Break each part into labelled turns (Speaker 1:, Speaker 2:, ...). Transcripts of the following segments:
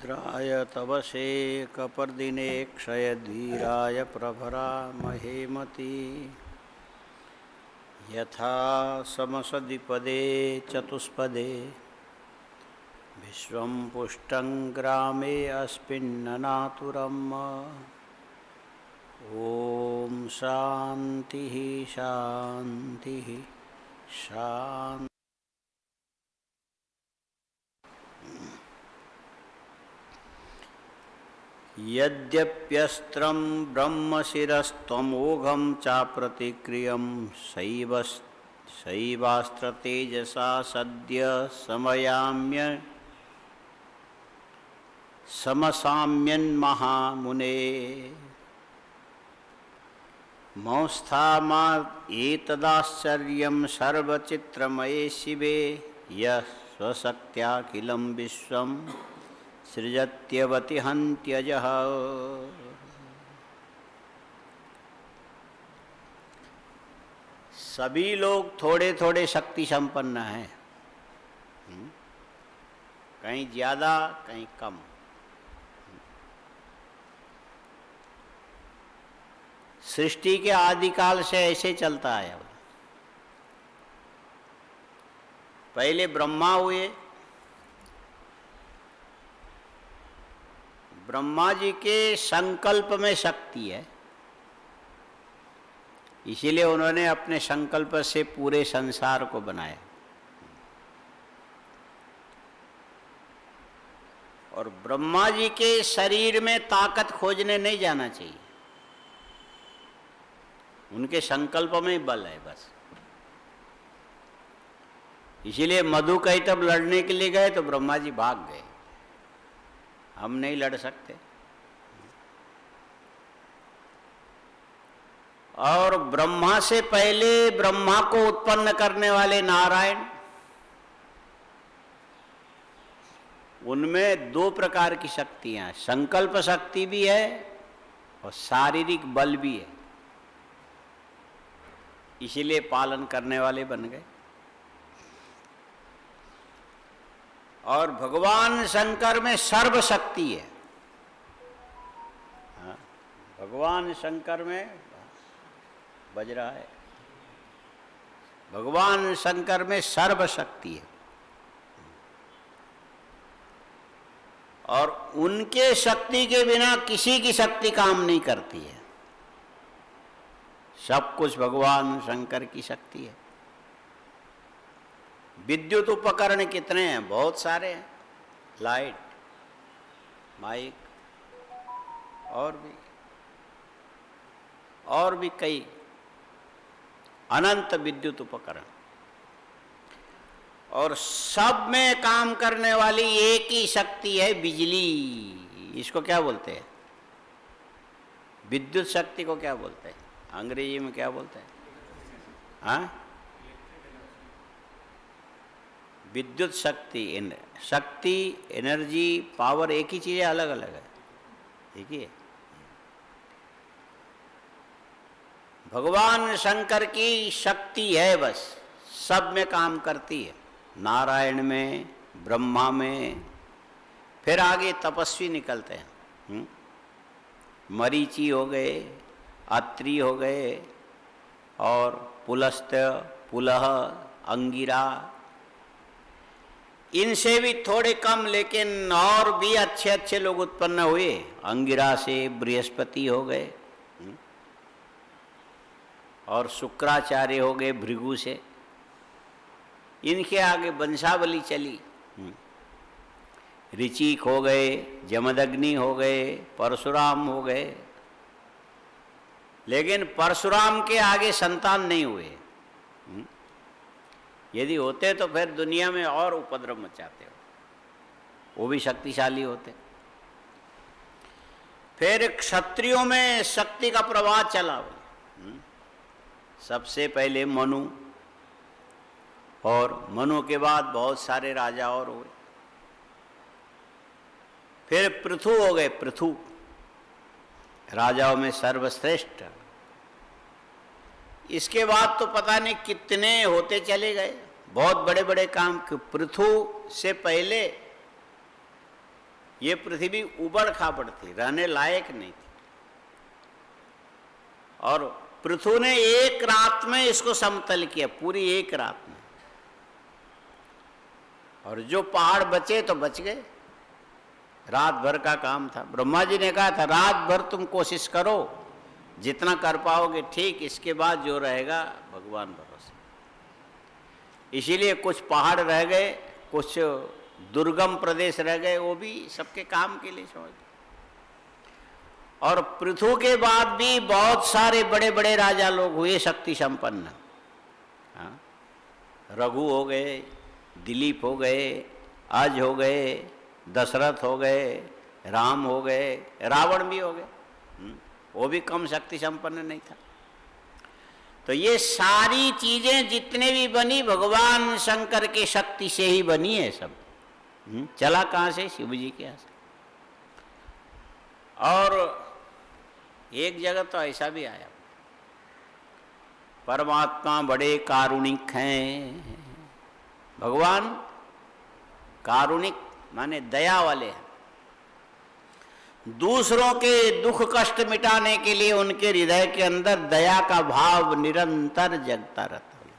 Speaker 1: रुद्राय तवसे कपर्दिने क्षयधीराय प्रभरा महेमती यथा समसदिपदे चतुष्पदे विश्वं पुष्टं ग्रामे अस्मिन्ननातुरम् ॐ शान्तिः शान्तिः शान्तिः। यद्यप्यस्त्रं ब्रह्मशिरस्त्वमोघं चाप्रतिक्रियं शैवास्त्रतेजसा सद्य समसाम्यन्महामुने मंस्थामा एतदाश्चर्यं सर्वचित्रमये शिवे यः स्वशक्त्याखिलं विश्वं सृजत्यवतिहन्त्यजः। सभी लोग थोड़े थोड़े शक्ति संपन्न हैं, कहीं ज़्यादा कहीं कम। सृष्टि के आदिकाल से ऐसे चलता है। पहले ब्रह्मा हुए, ब्रह्मा जी के संकल्प में शक्ति है, इसीलिए उन्होंने अपने संकल्प से पूरे संसार को बनाया। और ब्रह्मा जी के शरीर में ताकत खोजने नहीं जाना चाहिए, उनके संकल्प में बल है बस। इसीलिए मधु कैटभ लड़ने के लिए गए तो ब्रह्मा जी भाग गए, हम नहीं लड़ सकते। और ब्रह्मा से पहले ब्रह्मा को उत्पन्न करने वाले नारायण, उनमें दो प्रकार की शक्तियां, संकल्प शक्ति भी है और शारीरिक बल भी है, इसीलिए पालन करने वाले बन गए। और भगवान शंकर में सर्वशक्ति है। हाँ, भगवान शंकर में बज रहा है, भगवान शंकर में सर्वशक्ति है। और उनके शक्ति के बिना किसी की शक्ति काम नहीं करती है, सब कुछ भगवान शंकर की शक्ति है। विद्युत उपकरण कितने हैं? बहुत सारे हैं, लाइट, माइक और भी कई अनंत विद्युत उपकरण, और सब में काम करने वाली एक ही शक्ति है, बिजली। इसको क्या बोलते हैं? विद्युत शक्ति को क्या बोलते हैं? अंग्रेजी में क्या बोलते हैं? हाँ, विद्युत शक्ति, शक्ति, एनर्जी, पावर एक ही चीज़ है, अलग अलग है, ठीक है। भगवान शंकर की शक्ति है बस, सब में काम करती है, नारायण में, ब्रह्मा में। फिर आगे तपस्वी निकलते हैं, मरीचि हो गए, अत्रि हो गए, और पुलस्त्य, पुलह, अंगिरा, इनसे भी थोड़े कम लेकिन और भी अच्छे अच्छे लोग उत्पन्न हुए। अंगिरा से बृहस्पति हो गए, और शुक्राचार्य हो गए भृगु से। इनके आगे वंशावली चली, ऋचिक हो गए, जमदग्नि हो गए, परशुराम हो गए। लेकिन परशुराम के आगे संतान नहीं हुए, यदि होते तो फिर दुनिया में और उपद्रव मचाते हो, वो भी शक्तिशाली होते। फिर क्षत्रियों में शक्ति का प्रवाह चला, सबसे पहले मनु, और मनु के बाद बहुत सारे राजा और हुए। फिर पृथु हो गए, पृथु राजाओं में सर्वश्रेष्ठ। इसके बाद तो पता नहीं कितने होते चले गए, बहुत बड़े बड़े काम। पृथु से पहले ये पृथ्वी उबड़ खाबड़ थी, रहने लायक नहीं थी, और पृथु ने एक रात में इसको समतल किया, पूरी एक रात में। और जो पहाड़ बचे तो बच गए, रात भर का काम था। ब्रह्मा जी ने कहा था रात भर तुम कोशिश करो, जितना कर पाओगे ठीक, इसके बाद जो रहेगा भगवान भरोसे। इसीलिए कुछ पहाड़ रह गए, कुछ दुर्गम प्रदेश रह गए, वो भी सबके काम के लिए समझ। और पृथु के बाद भी बहुत सारे बड़े बड़े राजा लोग हुए शक्ति संपन्न। हाँ, रघु हो गए, दिलीप हो गए, अज हो गए, दशरथ हो गए, राम हो गए, रावण भी हो गए, वो भी कम शक्ति संपन्न नहीं था। तो ये सारी चीजें जितने भी बनी भगवान शंकर के शक्ति से ही बनी है सब। चला कहाँ से? शिव जी के यहाँ से। और एक जगह तो ऐसा भी आया, परमात्मा बड़े कारुणिक हैं। भगवान कारुणिक माने दया वाले हैं। दूसरों के दुख कष्ट मिटाने के लिए उनके हृदय के अंदर दया का भाव निरंतर जगता रहता है।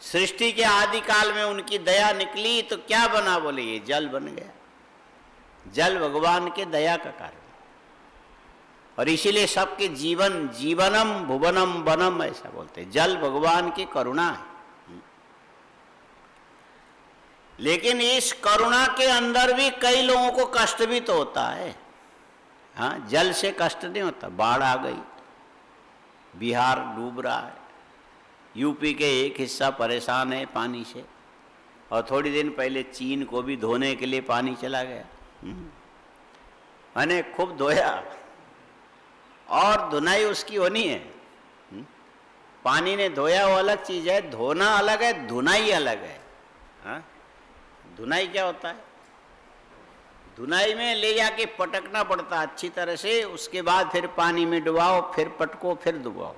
Speaker 1: सृष्टि के आदि काल में उनकी दया निकली तो क्या बना? बोले ये जल बन गया। जल भगवान के दया का कारण, और इसीलिए सबके जीवन जीवनम भुवनम वनम ऐसा बोलते हैं। जल भगवान की करुणा है। लेकिन इस करुणा के अंदर भी कई लोगों को कष्ट भी तो होता है। हाँ, जल से कष्ट नहीं होता। बाढ़ आ गई, बिहार डूब रहा है, यूपी के एक हिस्सा परेशान है पानी से, और थोड़ी दिन पहले चीन को भी धोने के लिए पानी चला गया। मैंने खूब धोया, और धुनाई उसकी होनी है। पानी ने धोया वो अलग चीज है, धोना अलग है, धुनाई अलग है। हाँ, धुनाई क्या होता है? धुनाई में ले जाके पटकना पड़ता अच्छी तरह से, उसके बाद फिर पानी में डुबाओ, फिर पटको, फिर डुबाओ।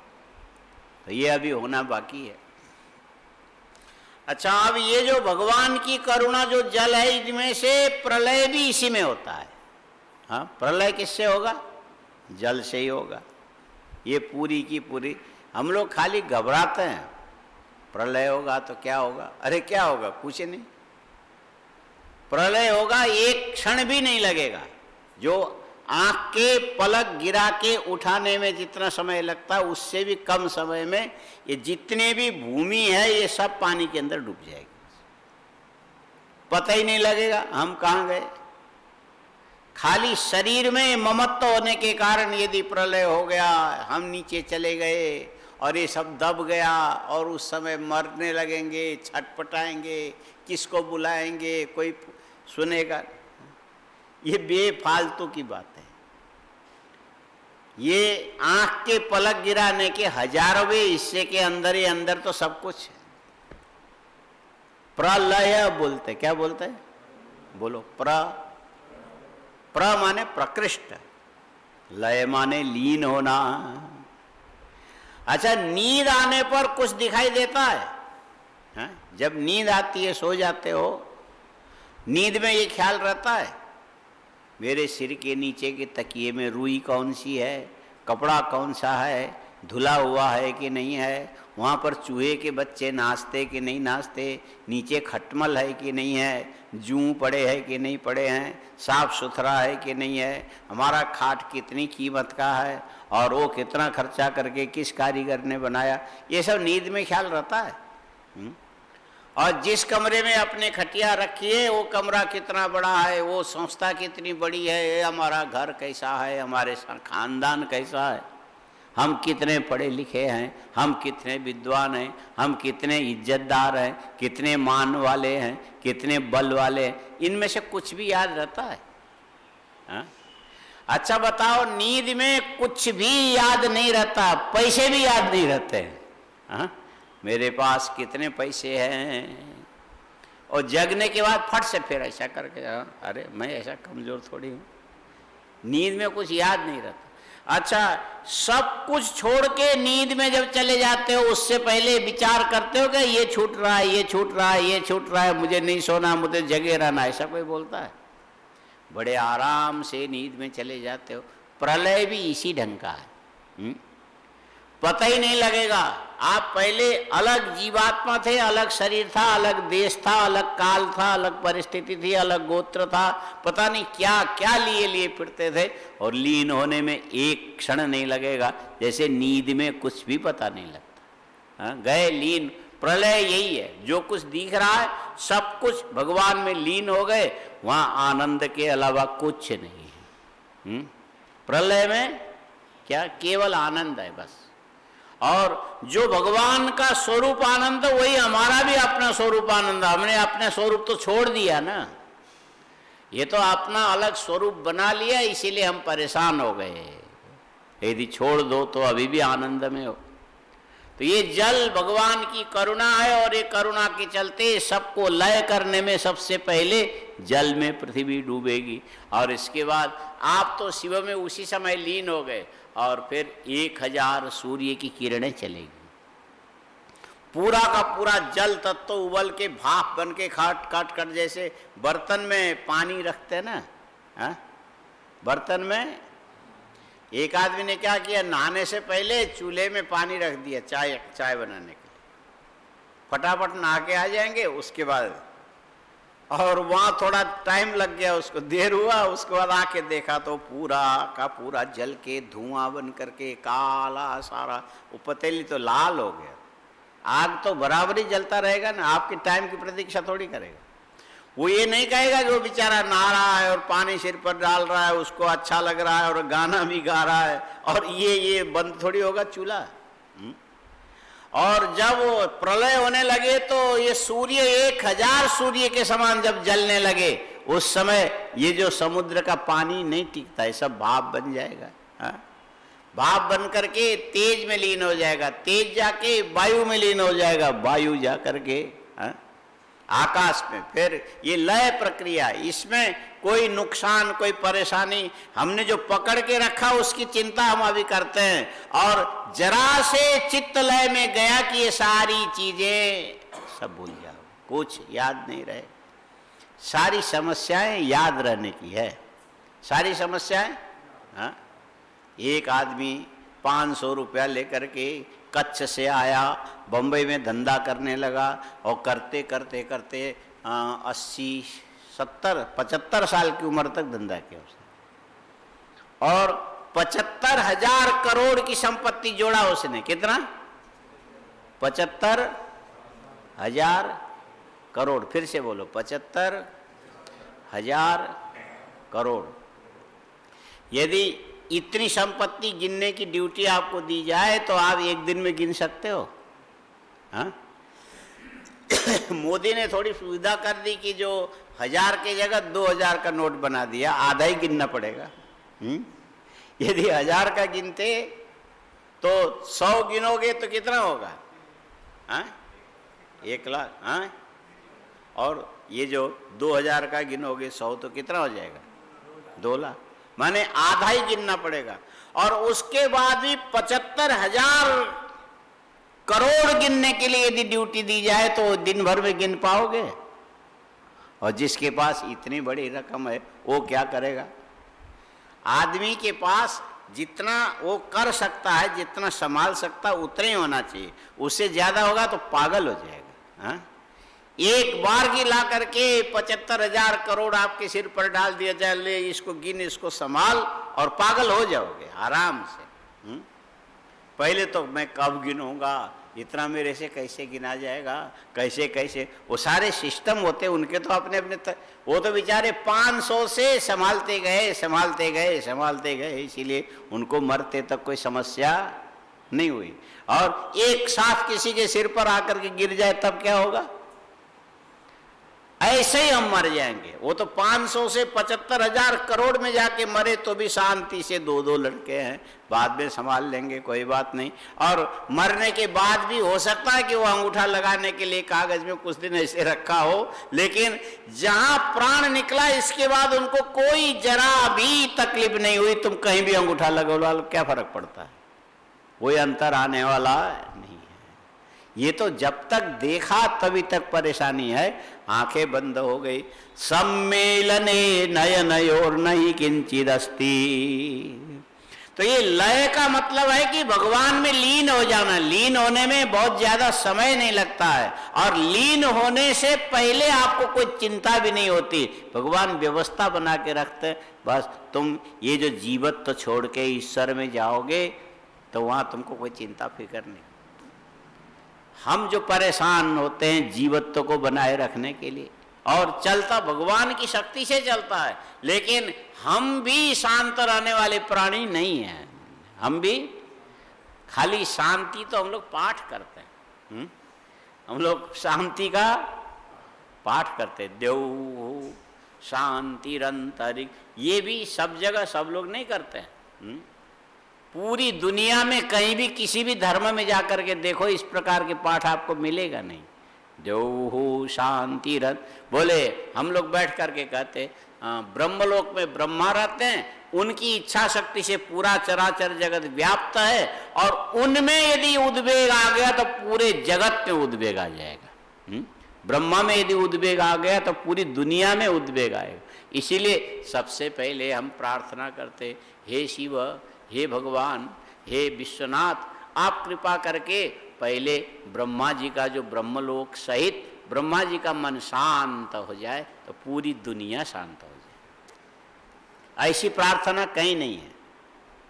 Speaker 1: तो ये अभी होना बाकी है। अच्छा, अब ये जो भगवान की करुणा जो जल है, इसमें से प्रलय भी इसी में होता है। हाँ, प्रलय किससे होगा? जल से ही होगा। ये पूरी की पूरी, हम लोग खाली घबराते हैं प्रलय होगा तो क्या होगा। अरे क्या होगा? पूछे नहीं। प्रलय होगा, एक क्षण भी नहीं लगेगा। जो आंख के पलक गिरा के उठाने में जितना समय लगता है, उससे भी कम समय में ये जितने भी भूमि है ये सब पानी के अंदर डूब जाएगी। पता ही नहीं लगेगा हम कहाँ गए। खाली शरीर में ममत्व होने के कारण यदि प्रलय हो गया, हम नीचे चले गए और ये सब दब गया, और उस समय मरने लगेंगे, छटपटाएंगे, किसको बुलाएंगे, कोई सुनेगा? ये बेफालतू की बात है। ये आंख के पलक गिराने के हजारों हिस्से के अंदर ही अंदर तो सब कुछ है। प्रलय बोलते, क्या बोलते हैं? बोलो। प्र माने प्रकृष्ट, लय माने लीन होना। अच्छा, नींद आने पर कुछ दिखाई देता है? हाँ? जब नींद आती है, सो जाते हो, नींद में ये ख्याल रहता है मेरे सिर के नीचे के तकिए में रुई कौन सी है, कपड़ा कौन सा है, धुला हुआ है कि नहीं है, वहाँ पर चूहे के बच्चे नाचते कि नहीं नाचते, नीचे खटमल है कि नहीं है, जूं पड़े हैं कि नहीं पड़े हैं, साफ सुथरा है कि नहीं है, हमारा खाट कितनी कीमत का है, और वो कितना खर्चा करके किस कारीगर ने बनाया। ये सब नींद में ख्याल रहता है। और जिस कमरे में अपने खटिया रखी है, वो कमरा कितना बड़ा है, वो संस्था कितनी बड़ी है, हमारा घर कैसा है, हमारे खानदान कैसा है, हम कितने पढ़े लिखे हैं, हम कितने विद्वान हैं, हम कितने इज्जतदार हैं, कितने मान वाले हैं, कितने बल वाले हैं, इनमें से कुछ भी याद रहता है? हाँ? अच्छा बताओ, नींद में कुछ भी याद नहीं रहता, पैसे भी याद नहीं रहते हैं। हाँ? मेरे पास कितने पैसे हैं, और जगने के बाद फट से फिर ऐसा करके, अरे मैं ऐसा कमजोर थोड़ी हूँ। नींद में कुछ याद नहीं रहता। अच्छा, सब कुछ छोड़ के नींद में जब चले जाते हो, उससे पहले विचार करते हो कि ये छूट रहा है, ये छूट रहा है, ये छूट रहा है, मुझे नहीं सोना, मुझे जगे रहना, ऐसा कोई बोलता है? बड़े आराम से नींद में चले जाते हो। प्रलय भी इसी ढंग का है, पता ही नहीं लगेगा। आप पहले अलग जीवात्मा थे, अलग शरीर था, अलग देश था, अलग काल था, अलग परिस्थिति थी, अलग गोत्र था, पता नहीं क्या क्या लिए लिए फिरते थे, और लीन होने में एक क्षण नहीं लगेगा, जैसे नींद में कुछ भी पता नहीं लगता। हाँ, गए लीन। प्रलय यही है, जो कुछ दिख रहा है सब कुछ भगवान में लीन हो गए, वहां आनंद के अलावा कुछ नहीं है। प्रलय में क्या, केवल आनंद है बस। और जो भगवान का स्वरूप आनंद, वही हमारा भी अपना स्वरूप आनंद। हमने अपने स्वरूप तो छोड़ दिया ना, ये तो अपना अलग स्वरूप बना लिया, इसीलिए हम परेशान हो गए। यदि छोड़ दो तो अभी भी आनंद में हो। तो ये जल भगवान की करुणा है, और ये करुणा के चलते सबको लय करने में सबसे पहले जल में पृथ्वी डूबेगी, और इसके बाद आप तो शिव में उसी समय लीन हो गए, और फिर 1000 सूर्य की किरणें चलेगी। पूरा का पूरा जल तत्व उबल के भाप बन के काट कर, जैसे बर्तन में पानी रखते हैं ना, हा? बर्तन में एक आदमी ने क्या किया, नहाने से पहले चूल्हे में पानी रख दिया चाय बनाने के लिए। फटाफट नहा के आ जाएंगे, उसके बाद और वहाँ थोड़ा टाइम लग गया, उसको देर हुआ, उसके बाद आके देखा तो पूरा का पूरा जल के धुआं बन करके काला सारा, वो पतीली तो लाल हो गया। आग तो बराबर ही जलता रहेगा ना, आपके टाइम की प्रतीक्षा थोड़ी करेगा। वो ये नहीं कहेगा कि वो बेचारा नहा रहा है और पानी सिर पर डाल रहा है, उसको अच्छा लग रहा है और गाना भी गा रहा है, और ये बंद थोड़ी होगा चूल्हा। और जब वो प्रलय होने लगे तो ये सूर्य 1000 सूर्य के समान जब जलने लगे, उस समय ये जो समुद्र का पानी नहीं टिकता है, सब भाप बन जाएगा। हाँ? भाप बन करके तेज में लीन हो जाएगा, तेज जाके वायु में लीन हो जाएगा, वायु जा करके आकाश में। फिर ये लय प्रक्रिया, इसमें कोई नुकसान कोई परेशानी, हमने जो पकड़ के रखा उसकी चिंता हम अभी करते हैं, और जरा से चित्त लय में गया कि ये सारी चीजें सब भूल जाओ, कुछ याद नहीं रहे। सारी समस्याएं याद रहने की है, सारी समस्याएं। हाँ, एक आदमी 500 रुपया लेकर के कच्छ से आया, बम्बई में धंधा करने लगा, और करते करते करते 80, 70, 75 साल की उम्र तक धंधा किया उसने, और 75,000 करोड़ की संपत्ति जोड़ा उसने। कितना? 75,000 करोड़। फिर से बोलो, 75,000 करोड़। यदि इतनी संपत्ति गिनने की ड्यूटी आपको दी जाए तो आप एक दिन में गिन सकते हो? हाँ? मोदी ने थोड़ी सुविधा कर दी कि जो 1000 की जगह 2000 का नोट बना दिया, आधा ही गिनना पड़ेगा। यदि 1000 का गिनते तो 100 गिनोगे तो कितना होगा? हाँ? 1 लाख। हाँ? और ये जो 2000 का गिनोगे 100 तो कितना हो जाएगा? 2 लाख। माने आधा ही गिनना पड़ेगा। और उसके बाद भी 75,000 करोड़ गिनने के लिए यदि ड्यूटी दी जाए तो दिन भर में गिन पाओगे? और जिसके पास इतनी बड़ी रकम है वो क्या करेगा? आदमी के पास जितना वो कर सकता है, जितना संभाल सकता है, उतना ही होना चाहिए। उससे ज्यादा होगा तो पागल हो जाएगा। हाँ? एक बार की ला करके 75,000 करोड़ आपके सिर पर डाल दिया जाए, ले इसको गिन, इसको संभाल, और पागल हो जाओगे आराम से। पहले तो मैं कब गिनूंगा, इतना मेरे से कैसे गिना जाएगा, कैसे कैसे, वो सारे सिस्टम होते उनके तो अपने अपने वो तो बेचारे 500 से संभालते गए संभालते गए संभालते गए, इसीलिए उनको मरते तक कोई समस्या नहीं हुई। और एक साथ किसी के सिर पर आकर के गिर जाए तब क्या होगा? ऐसे ही हम मर जाएंगे। वो तो 500 से 75,000 करोड़ में जाके मरे तो भी शांति से 2-2 लड़के हैं, बाद में संभाल लेंगे, कोई बात नहीं। और मरने के बाद भी हो सकता है कि वो अंगूठा लगाने के लिए कागज में कुछ दिन ऐसे रखा हो, लेकिन जहां प्राण निकला इसके बाद उनको कोई जरा भी तकलीफ नहीं हुई। तुम कहीं भी अंगूठा लगवा लो, क्या फर्क पड़ता है? कोई अंतर आने वाला नहीं है। ये तो जब तक देखा तभी तक परेशानी है, आंखें बंद हो गई। सम्मेलने नयनयोर नहीं किंचिद अस्ति। तो ये लय का मतलब है कि भगवान में लीन हो जाना। लीन होने में बहुत ज्यादा समय नहीं लगता है, और लीन होने से पहले आपको कोई चिंता भी नहीं होती। भगवान व्यवस्था बना के रखते, बस तुम ये जो जीवत्व छोड़ के ईश्वर में जाओगे तो वहां तुमको कोई चिंता फिक्र नहीं। हम जो परेशान होते हैं जीवत्व को बनाए रखने के लिए, और चलता भगवान की शक्ति से चलता है, लेकिन हम भी शांत रहने वाले प्राणी नहीं हैं। हम भी खाली शांति तो हम लोग पाठ करते हैं, हम लोग शांति का पाठ करते हैं। देव शांतिरंतरिक, ये भी सब जगह सब लोग नहीं करते हैं। पूरी दुनिया में कहीं भी किसी भी धर्म में जाकर के देखो, इस प्रकार के पाठ आपको मिलेगा नहीं। देव शांतिरंत, बोले हम लोग बैठ करके कहते ब्रह्मलोक में ब्रह्मा रहते हैं, उनकी इच्छा शक्ति से पूरा चराचर जगत व्याप्त है, और उनमें यदि उद्वेग आ गया तो पूरे जगत में उद्वेग आ जाएगा। ब्रह्मा में यदि उद्वेग आ गया तो पूरी दुनिया में उद्वेग आएगा। इसीलिए सबसे पहले हम प्रार्थना करते, हे शिव, हे भगवान, हे विश्वनाथ, आप कृपा करके पहले ब्रह्मा जी का जो ब्रह्मलोक सहित ब्रह्मा जी का मन शांत हो जाए तो पूरी दुनिया शांत हो जाए। ऐसी प्रार्थना कहीं नहीं है।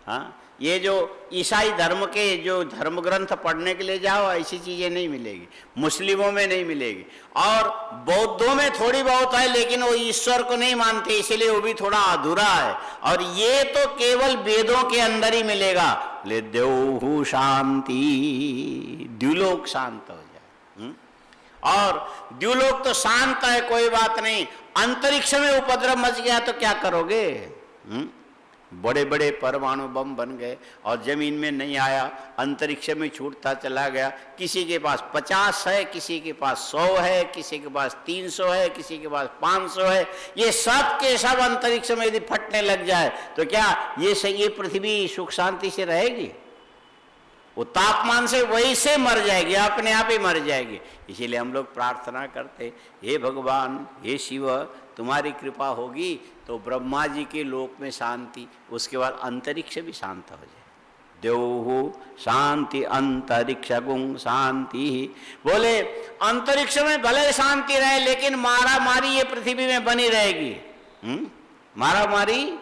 Speaker 1: हाँ, ये जो ईसाई धर्म के जो धर्म ग्रंथ पढ़ने के लिए जाओ, ऐसी चीजें नहीं मिलेगी, मुस्लिमों में नहीं मिलेगी, और बौद्धों में थोड़ी बहुत है, लेकिन वो ईश्वर को नहीं मानते, इसीलिए वो भी थोड़ा अधूरा है। और ये तो केवल वेदों के अंदर ही मिलेगा। ले देव शांति, द्युलोक शांत हो जाए। और द्युलोक तो शांत है, कोई बात नहीं। अंतरिक्ष में उपद्रव मच गया तो क्या करोगे? बड़े बड़े परमाणु बम बन गए और जमीन में नहीं आया, अंतरिक्ष में छूटता चला गया। किसी के पास 50 है, किसी के पास 100 है, किसी के पास 300 है, किसी के पास 500 है। ये सब के सब अंतरिक्ष में यदि फटने लग जाए तो क्या ये पृथ्वी सुख शांति से रहेगी? वो तापमान से वही से मर जाएगी, अपने आप ही मर जाएगी। इसीलिए हम लोग प्रार्थना करते, हे भगवान, हे शिव, तुम्हारी कृपा होगी तो ब्रह्मा जी के लोक में शांति, उसके बाद अंतरिक्ष भी शांत हो जाए। देव शांति अंतरिक्ष गुण शांति। बोले अंतरिक्ष में भले शांति रहे, लेकिन मारा मारी ये पृथ्वी में बनी रहेगी। मारा मारी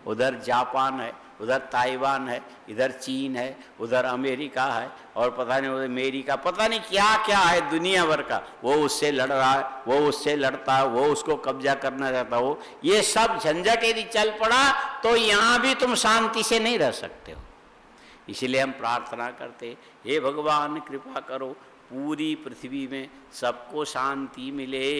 Speaker 1: उधर जापान है, उधर ताइवान है, इधर चीन है, उधर अमेरिका है, और पता नहीं उधर अमेरिका, पता नहीं क्या क्या है दुनिया भर का। वो उससे लड़ रहा है, वो उससे लड़ता है, वो उसको कब्जा करना चाहता हो। ये सब झंझट यदि चल पड़ा तो यहाँ भी तुम शांति से नहीं रह सकते हो। इसीलिए हम प्रार्थना करते, हे भगवान कृपा करो, पूरी पृथ्वी में सबको शांति मिले।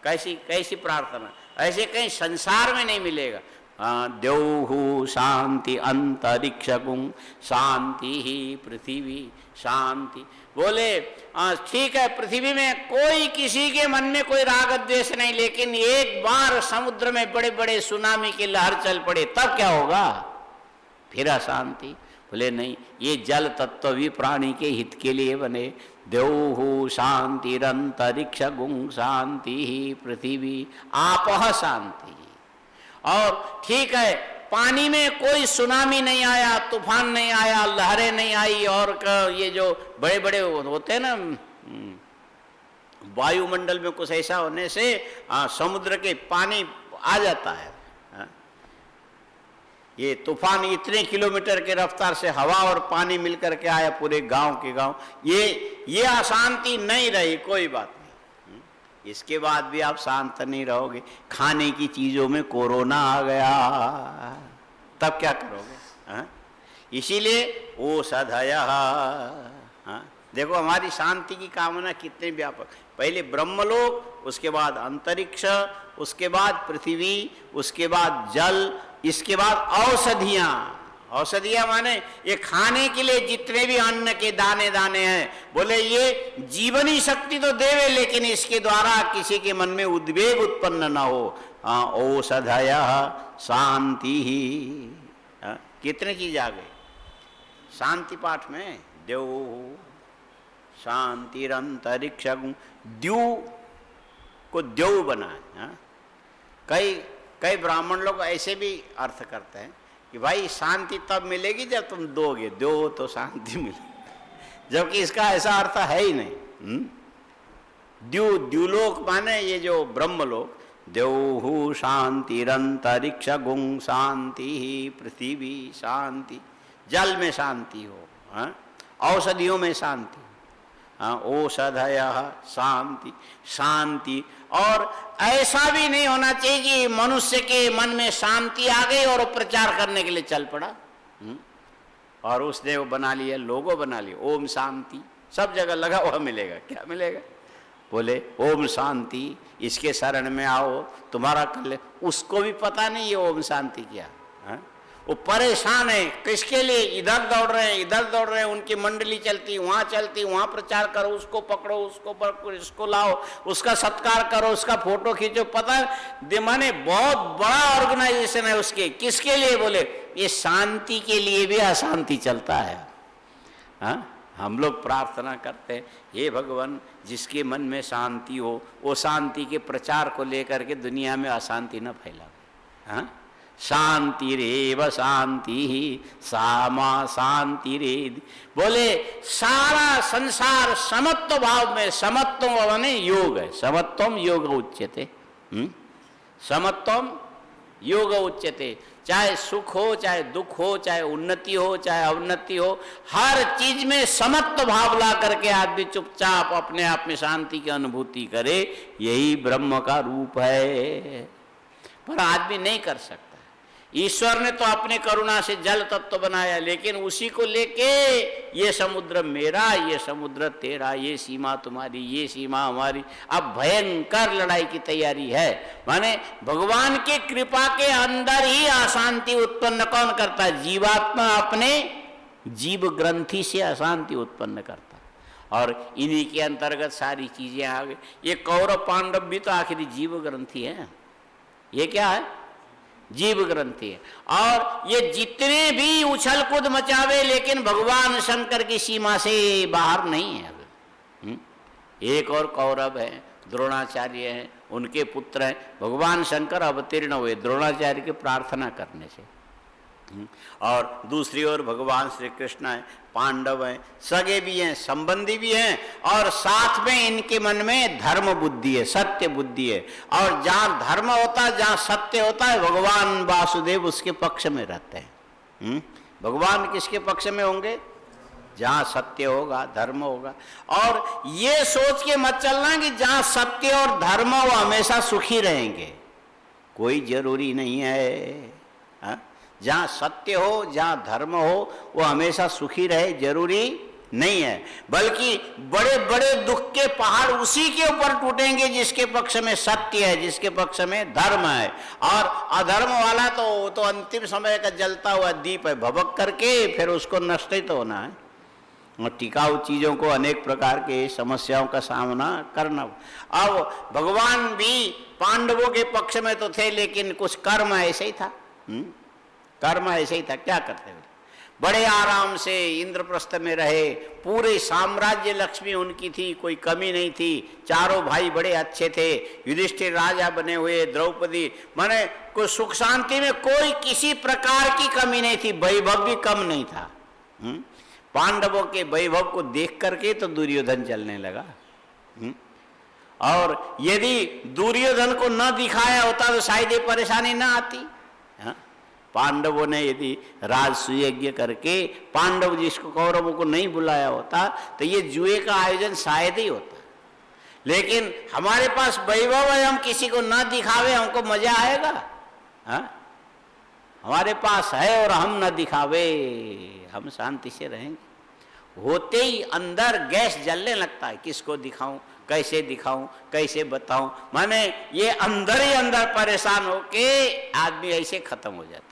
Speaker 1: कैसी कैसी प्रार्थना, ऐसे कहीं संसार में नहीं मिलेगा। देव शांति अंतरिक्ष गुण शांति ही पृथ्वी शांति। बोले ठीक है, पृथ्वी में कोई किसी के मन में कोई राग द्वेष नहीं, लेकिन एक बार समुद्र में बड़े बड़े सुनामी की लहर चल पड़े तब क्या होगा? फिर अशांति। बोले नहीं, ये जल तत्व भी प्राणी के हित के लिए बने। देव शांतिरंतरिक्ष गुण शांति ही पृथ्वी आपह शांति। और ठीक है, पानी में कोई सुनामी नहीं आया, तूफान नहीं आया, लहरें नहीं आई, और ये जो बड़े बड़े होते हैं ना वायुमंडल में कुछ ऐसा होने से समुद्र के पानी आ जाता है। ये तूफान इतने किलोमीटर के रफ्तार से हवा और पानी मिलकर के आया पूरे गांव के गांव। ये अशांति नहीं रही, कोई बात नहीं। इसके बाद भी आप शांत नहीं रहोगे। खाने की चीजों में कोरोना आ गया, तब क्या करोगे? इसीलिए औषधयः। देखो हमारी शांति की कामना कितने व्यापक। पहले ब्रह्मलोक, उसके बाद अंतरिक्ष, उसके बाद पृथ्वी, उसके बाद जल, इसके बाद औषधियां। औषधियां माने ये खाने के लिए जितने भी अन्न के दाने दाने हैं। बोले ये जीवनी शक्ति तो देवे, लेकिन इसके द्वारा किसी के मन में उद्वेग उत्पन्न न हो। औषधयः शांति ही। कितने चीज आ गए शांति पाठ में? द्यौ शांतिरंतरिक्ष गुं, द्यू को द्यौ बनाए। कई ब्राह्मण लोग ऐसे भी अर्थ करते हैं कि भाई शांति तब मिलेगी जब तुम दोगे, दो तो शांति मिलेगी, जबकि इसका ऐसा अर्थ है ही नहीं। द्युलोक माने ये जो ब्रह्मलोक, द्यौः शांतिरंतरिक्ष गुं शांति, पृथ्वी शांति, जल में शांति हो, औषधियों में शांति, औषधयः शांति, शांति। और ऐसा भी नहीं होना चाहिए कि मनुष्य के मन में शांति आ गई और प्रचार करने के लिए चल पड़ा, और उसने वो बना लिया, लोगो बना लिया, ओम शांति, सब जगह लगा हुआ मिलेगा। क्या मिलेगा? बोले ओम शांति, इसके शरण में आओ तुम्हारा कल्याण। उसको भी पता नहीं ये ओम शांति क्या है। वो परेशान है, किसके लिए? इधर दौड़ रहे हैं, इधर दौड़ रहे हैं, उनकी मंडली चलती, वहाँ प्रचार करो, उसको पकड़ो, उसको पकड़ो, इसको लाओ, उसका सत्कार करो, उसका फोटो खींचो। पता माने बहुत बड़ा ऑर्गेनाइजेशन है उसके। किसके लिए? बोले ये शांति के लिए भी अशांति चलता है। हम लोग प्रार्थना करते हैं, हे भगवान जिसके मन में शांति हो, वो शांति के प्रचार को लेकर के दुनिया में अशांति न फैलावे। शांतिरेव शांति सामा शांतिरेव। बोले सारा संसार समत्व भाव में, समत्व माने योग है, समत्वम योग उच्यते, समत्वम योग उच्यते। चाहे सुख हो, चाहे दुख हो, चाहे उन्नति हो, चाहे अवनति हो, हर चीज में समत्व भाव ला करके आदमी चुपचाप अपने आप में शांति की अनुभूति करे, यही ब्रह्म का रूप है। पर आदमी नहीं कर सकता। ईश्वर ने तो अपने करुणा से जल तत्व बनाया, लेकिन उसी को लेके ये समुद्र मेरा, ये समुद्र तेरा, ये सीमा तुम्हारी, ये सीमा हमारी, अब भयंकर लड़ाई की तैयारी है। माने भगवान की कृपा के अंदर ही अशांति उत्पन्न कौन करता है? जीवात्मा अपने जीव ग्रंथि से अशांति उत्पन्न करता है, और इन्हीं के अंतर्गत सारी चीजें आ गई। ये कौरव पांडव भी तो आखिरी जीव ग्रंथि है। ये क्या है? जीव ग्रंथि है। और ये जितने भी उछल कूद मचावे, लेकिन भगवान शंकर की सीमा से बाहर नहीं है। एक और कौरव है, द्रोणाचार्य हैं, उनके पुत्र हैं। भगवान शंकर अवतीर्ण हुए द्रोणाचार्य की प्रार्थना करने से। और दूसरी ओर भगवान श्री कृष्ण है, पांडव हैं, सगे भी हैं, संबंधी भी हैं, और साथ में इनके मन में धर्म बुद्धि है, सत्य बुद्धि है। और जहाँ धर्म होता है, जहाँ सत्य होता है, भगवान वासुदेव उसके पक्ष में रहते हैं। भगवान किसके पक्ष में होंगे? जहाँ सत्य होगा, धर्म होगा। और ये सोच के मत चलना कि जहाँ सत्य और धर्म वो हमेशा सुखी रहेंगे, कोई जरूरी नहीं है। जहाँ सत्य हो, जहाँ धर्म हो, वो हमेशा सुखी रहे जरूरी नहीं है। बल्कि बड़े बड़े दुख के पहाड़ उसी के ऊपर टूटेंगे जिसके पक्ष में सत्य है, जिसके पक्ष में धर्म है। और अधर्म वाला तो अंतिम समय का जलता हुआ दीप है, भभक करके फिर उसको नष्ट ही तो होना है। और टिकाऊ चीजों को अनेक प्रकार के समस्याओं का सामना करना। अब भगवान भी पांडवों के पक्ष में तो थे, लेकिन कुछ कर्म ऐसे ही था। कर्म ऐसे ही था। क्या करते हुए बड़े आराम से इंद्रप्रस्थ में रहे, पूरे साम्राज्य लक्ष्मी उनकी थी, कोई कमी नहीं थी। चारों भाई बड़े अच्छे थे, युधिष्ठिर राजा बने हुए, द्रौपदी, माने कोई सुख शांति में कोई किसी प्रकार की कमी नहीं थी, वैभव भी कम नहीं था। पांडवों के वैभव को देख करके तो दुर्योधन चलने लगा। और यदि दुर्योधन को न दिखाया होता तो शायद ये परेशानी न आती। पांडवों ने यदि राजसूय करके पांडव जिसको कौरवों को नहीं बुलाया होता तो ये जुए का आयोजन शायद ही होता। लेकिन हमारे पास वैभव है, हम किसी को न दिखावे, हमको मजा आएगा? हमारे पास है और हम न दिखावे, हम शांति से रहेंगे। होते ही अंदर गैस जलने लगता है, किसको दिखाऊं, कैसे दिखाऊं, कैसे बताऊं। माने ये अंदर ही अंदर परेशान होके आदमी ऐसे खत्म हो जाता।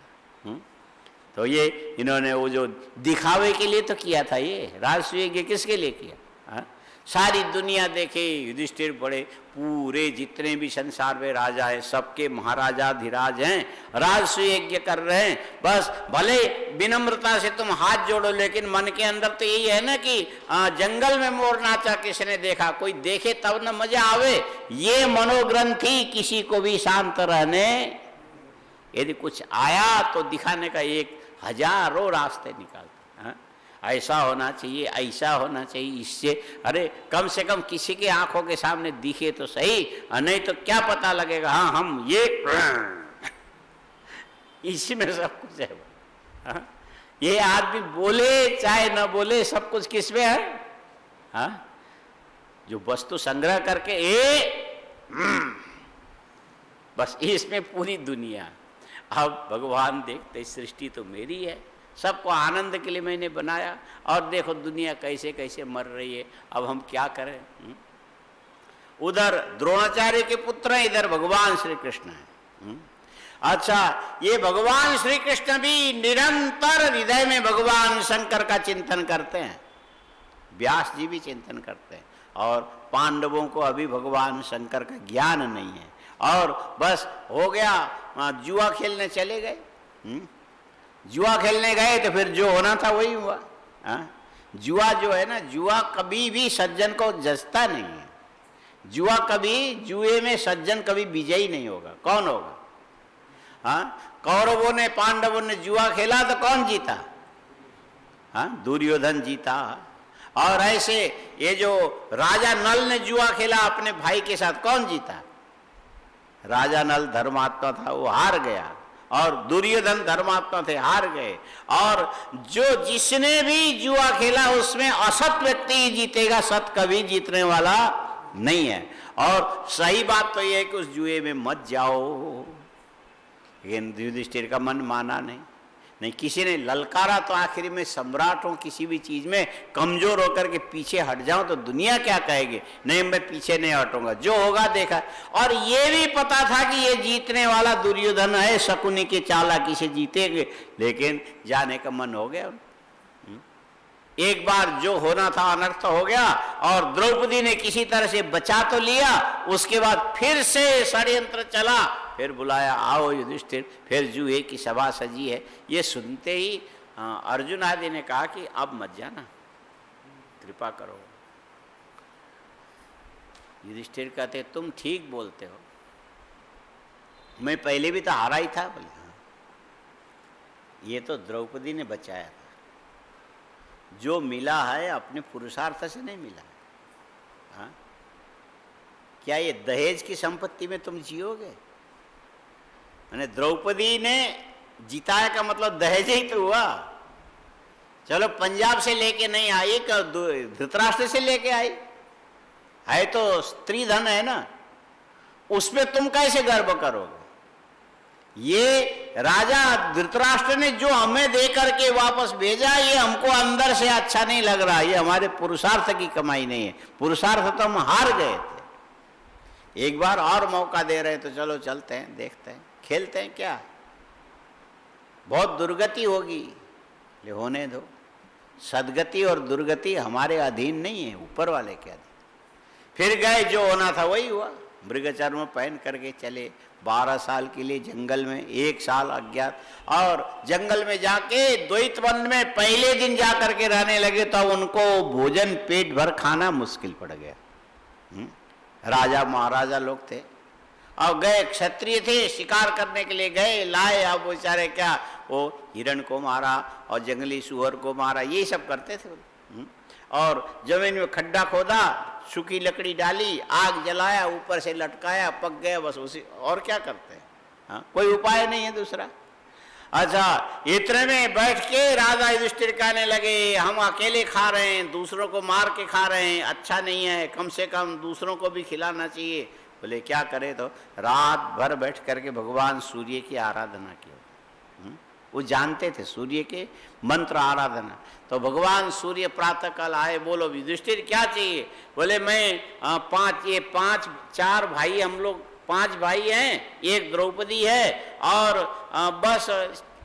Speaker 1: तो ये इन्होंने वो जो दिखावे के लिए तो किया था, ये राजसूय किसके लिए किया? सारी दुनिया देखे, युधिष्ठिर बड़े पूरे जितने भी संसार में राजा हैं सबके महाराजाधिराज हैं, राजसूय यज्ञ कर रहे हैं। बस भले विनम्रता से तुम हाथ जोड़ो, लेकिन मन के अंदर तो यही है ना कि जंगल में मोर नाचा किसने देखा, कोई देखे तब न मजा आवे। ये मनोग्रंथि किसी को भी शांत रहने, यदि कुछ आया तो दिखाने का एक हजारों रास्ते निकालते। ऐसा होना चाहिए, ऐसा होना चाहिए, इससे अरे कम से कम किसी के आंखों के सामने दिखे तो सही, नहीं तो क्या पता लगेगा। हाँ हम ये इसी में सब कुछ है। हाँ? ये आदमी बोले चाहे न बोले सब कुछ किसमें है? हाँ? जो वस्तु संग्रह करके बस इसमें पूरी दुनिया। अब भगवान देखते सृष्टि तो मेरी है, सबको आनंद के लिए मैंने बनाया, और देखो दुनिया कैसे कैसे मर रही है, अब हम क्या करें? उधर द्रोणाचार्य के पुत्र हैं, इधर भगवान श्री कृष्ण है। अच्छा, ये भगवान श्री कृष्ण भी निरंतर हृदय में भगवान शंकर का चिंतन करते हैं, व्यास जी भी चिंतन करते हैं, और पांडवों को अभी भगवान शंकर का ज्ञान नहीं है, और बस हो गया जुआ खेलने चले गए। जुआ खेलने गए तो फिर जो होना था वही हुआ। जुआ जो है ना, जुआ कभी भी सज्जन को जचता नहीं है। जुआ कभी, जुए में सज्जन कभी विजयी नहीं होगा। कौन होगा? कौरवों ने पांडवों ने जुआ खेला तो कौन जीता? दुर्योधन जीता। और ऐसे ये जो राजा नल ने जुआ खेला अपने भाई के साथ, कौन जीता? राजा नल धर्मात्मा था, वो हार गया, और दुर्योधन धर्मात्मा थे, हार गए। और जो जिसने भी जुआ खेला उसमें असत व्यक्ति ही जीतेगा, सत कभी जीतने वाला नहीं है। और सही बात तो यह है कि उस जुए में मत जाओ, लेकिन युधिष्ठिर का मन माना नहीं, किसी ने ललकारा तो आखिरी में सम्राट हूं, किसी भी चीज में कमजोर होकर के पीछे हट जाऊं तो दुनिया क्या कहेगी? नहीं, मैं पीछे नहीं हटूंगा, जो होगा देखा। और ये भी पता था कि ये जीतने वाला दुर्योधन है, शकुनी के चालाकी से जीतेंगे, लेकिन जाने का मन हो गया। एक बार जो होना था अनर्थ हो गया, और द्रौपदी ने किसी तरह से बचा तो लिया, उसके बाद फिर से षड्यंत्र चला, फिर बुलाया, आओ युधिष्ठिर, फिर जुए की सभा सजी है। ये सुनते ही अर्जुन आदि ने कहा कि अब मत जाना, कृपा करो। युधिष्ठिर कहते तुम ठीक बोलते हो, मैं पहले भी तो हारा ही था। बोले हाँ, ये तो द्रौपदी ने बचाया था, जो मिला है अपने पुरुषार्थ से नहीं मिला। हाँ, क्या ये दहेज की संपत्ति में तुम जियोगे? मैंने द्रौपदी ने जिताया का मतलब दहेज ही तो हुआ। चलो पंजाब से लेके नहीं आई, धृतराष्ट्र से लेके आई है, तो स्त्री धन है ना, उसमें तुम कैसे गर्व करोगे? ये राजा धृतराष्ट्र ने जो हमें दे करके वापस भेजा, ये हमको अंदर से अच्छा नहीं लग रहा, ये हमारे पुरुषार्थ की कमाई नहीं है, पुरुषार्थ तो हम हार गए थे। एक बार और मौका दे रहे तो चलो चलते हैं, देखते हैं, खेलते हैं, क्या बहुत दुर्गति होगी, ले होने दो। सदगति और दुर्गति हमारे अधीन नहीं है, ऊपर वाले के अधीन। फिर गए, जो होना था वही हुआ, मृग चर्म पहन करके चले 12 साल के लिए जंगल में, 1 साल अज्ञात, और जंगल में जाके द्वैत वन में पहले दिन जा करके रहने लगे तो उनको भोजन पेट भर खाना मुश्किल पड़ गया। राजा महाराजा लोग थे, और गए, क्षत्रिय थे, शिकार करने के लिए गए, लाए, अब बेचारे क्या, वो हिरण को मारा और जंगली सुअर को मारा, ये सब करते थे। और जमीन में खड्डा खोदा, सूखी लकड़ी डाली, आग जलाया, ऊपर से लटकाया, पक गया, बस उसी, और क्या करते हैं? हाँ, कोई उपाय नहीं है दूसरा। अच्छा, इतने में बैठ के राजा युधिष्ठिर कहने लगे, हम अकेले खा रहे हैं, दूसरों को मार के खा रहे हैं, अच्छा नहीं है, कम से कम दूसरों को भी खिलाना चाहिए। बोले क्या करें? तो रात भर बैठ करके भगवान सूर्य की आराधना की। वो जानते थे सूर्य के मंत्र आराधना। तो भगवान सूर्य प्रातः काल आए, बोलो युधिष्ठिर क्या चाहिए? बोले मैं 4 भाई, हम लोग 5 भाई हैं, एक द्रौपदी है, और बस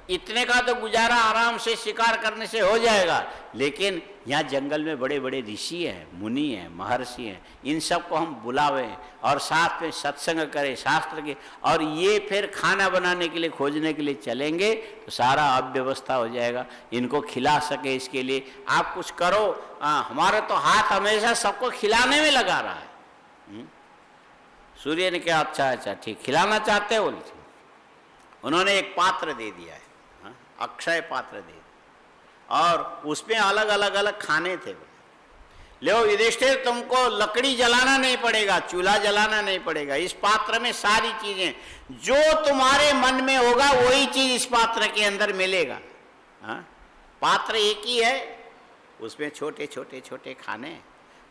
Speaker 1: इतने का तो गुजारा आराम से शिकार करने से हो जाएगा, लेकिन यहाँ जंगल में बड़े बड़े ऋषि हैं, मुनि हैं, महर्षि हैं, इन सबको हम बुलावे और साथ में सत्संग करें शास्त्र के, और ये फिर खाना बनाने के लिए खोजने के लिए चलेंगे तो सारा अव्यवस्था हो जाएगा। इनको खिला सके इसके लिए आप कुछ करो। हमारा तो हाथ हमेशा सबको खिलाने में लगा रहा है। सूर्य ने कहा अच्छा अच्छा ठीक, खिलाना चाहते हो? उन्होंने एक पात्र दे दिया है, अक्षय पात्र दे दिया, और उसमें अलग अलग अलग खाने थे। लो युधिष्ठिर, तुमको लकड़ी जलाना नहीं पड़ेगा, चूल्हा जलाना नहीं पड़ेगा, इस पात्र में सारी चीजें जो तुम्हारे मन में होगा वही चीज इस पात्र के अंदर मिलेगा। पात्र एक ही है, उसमें छोटे छोटे छोटे खाने,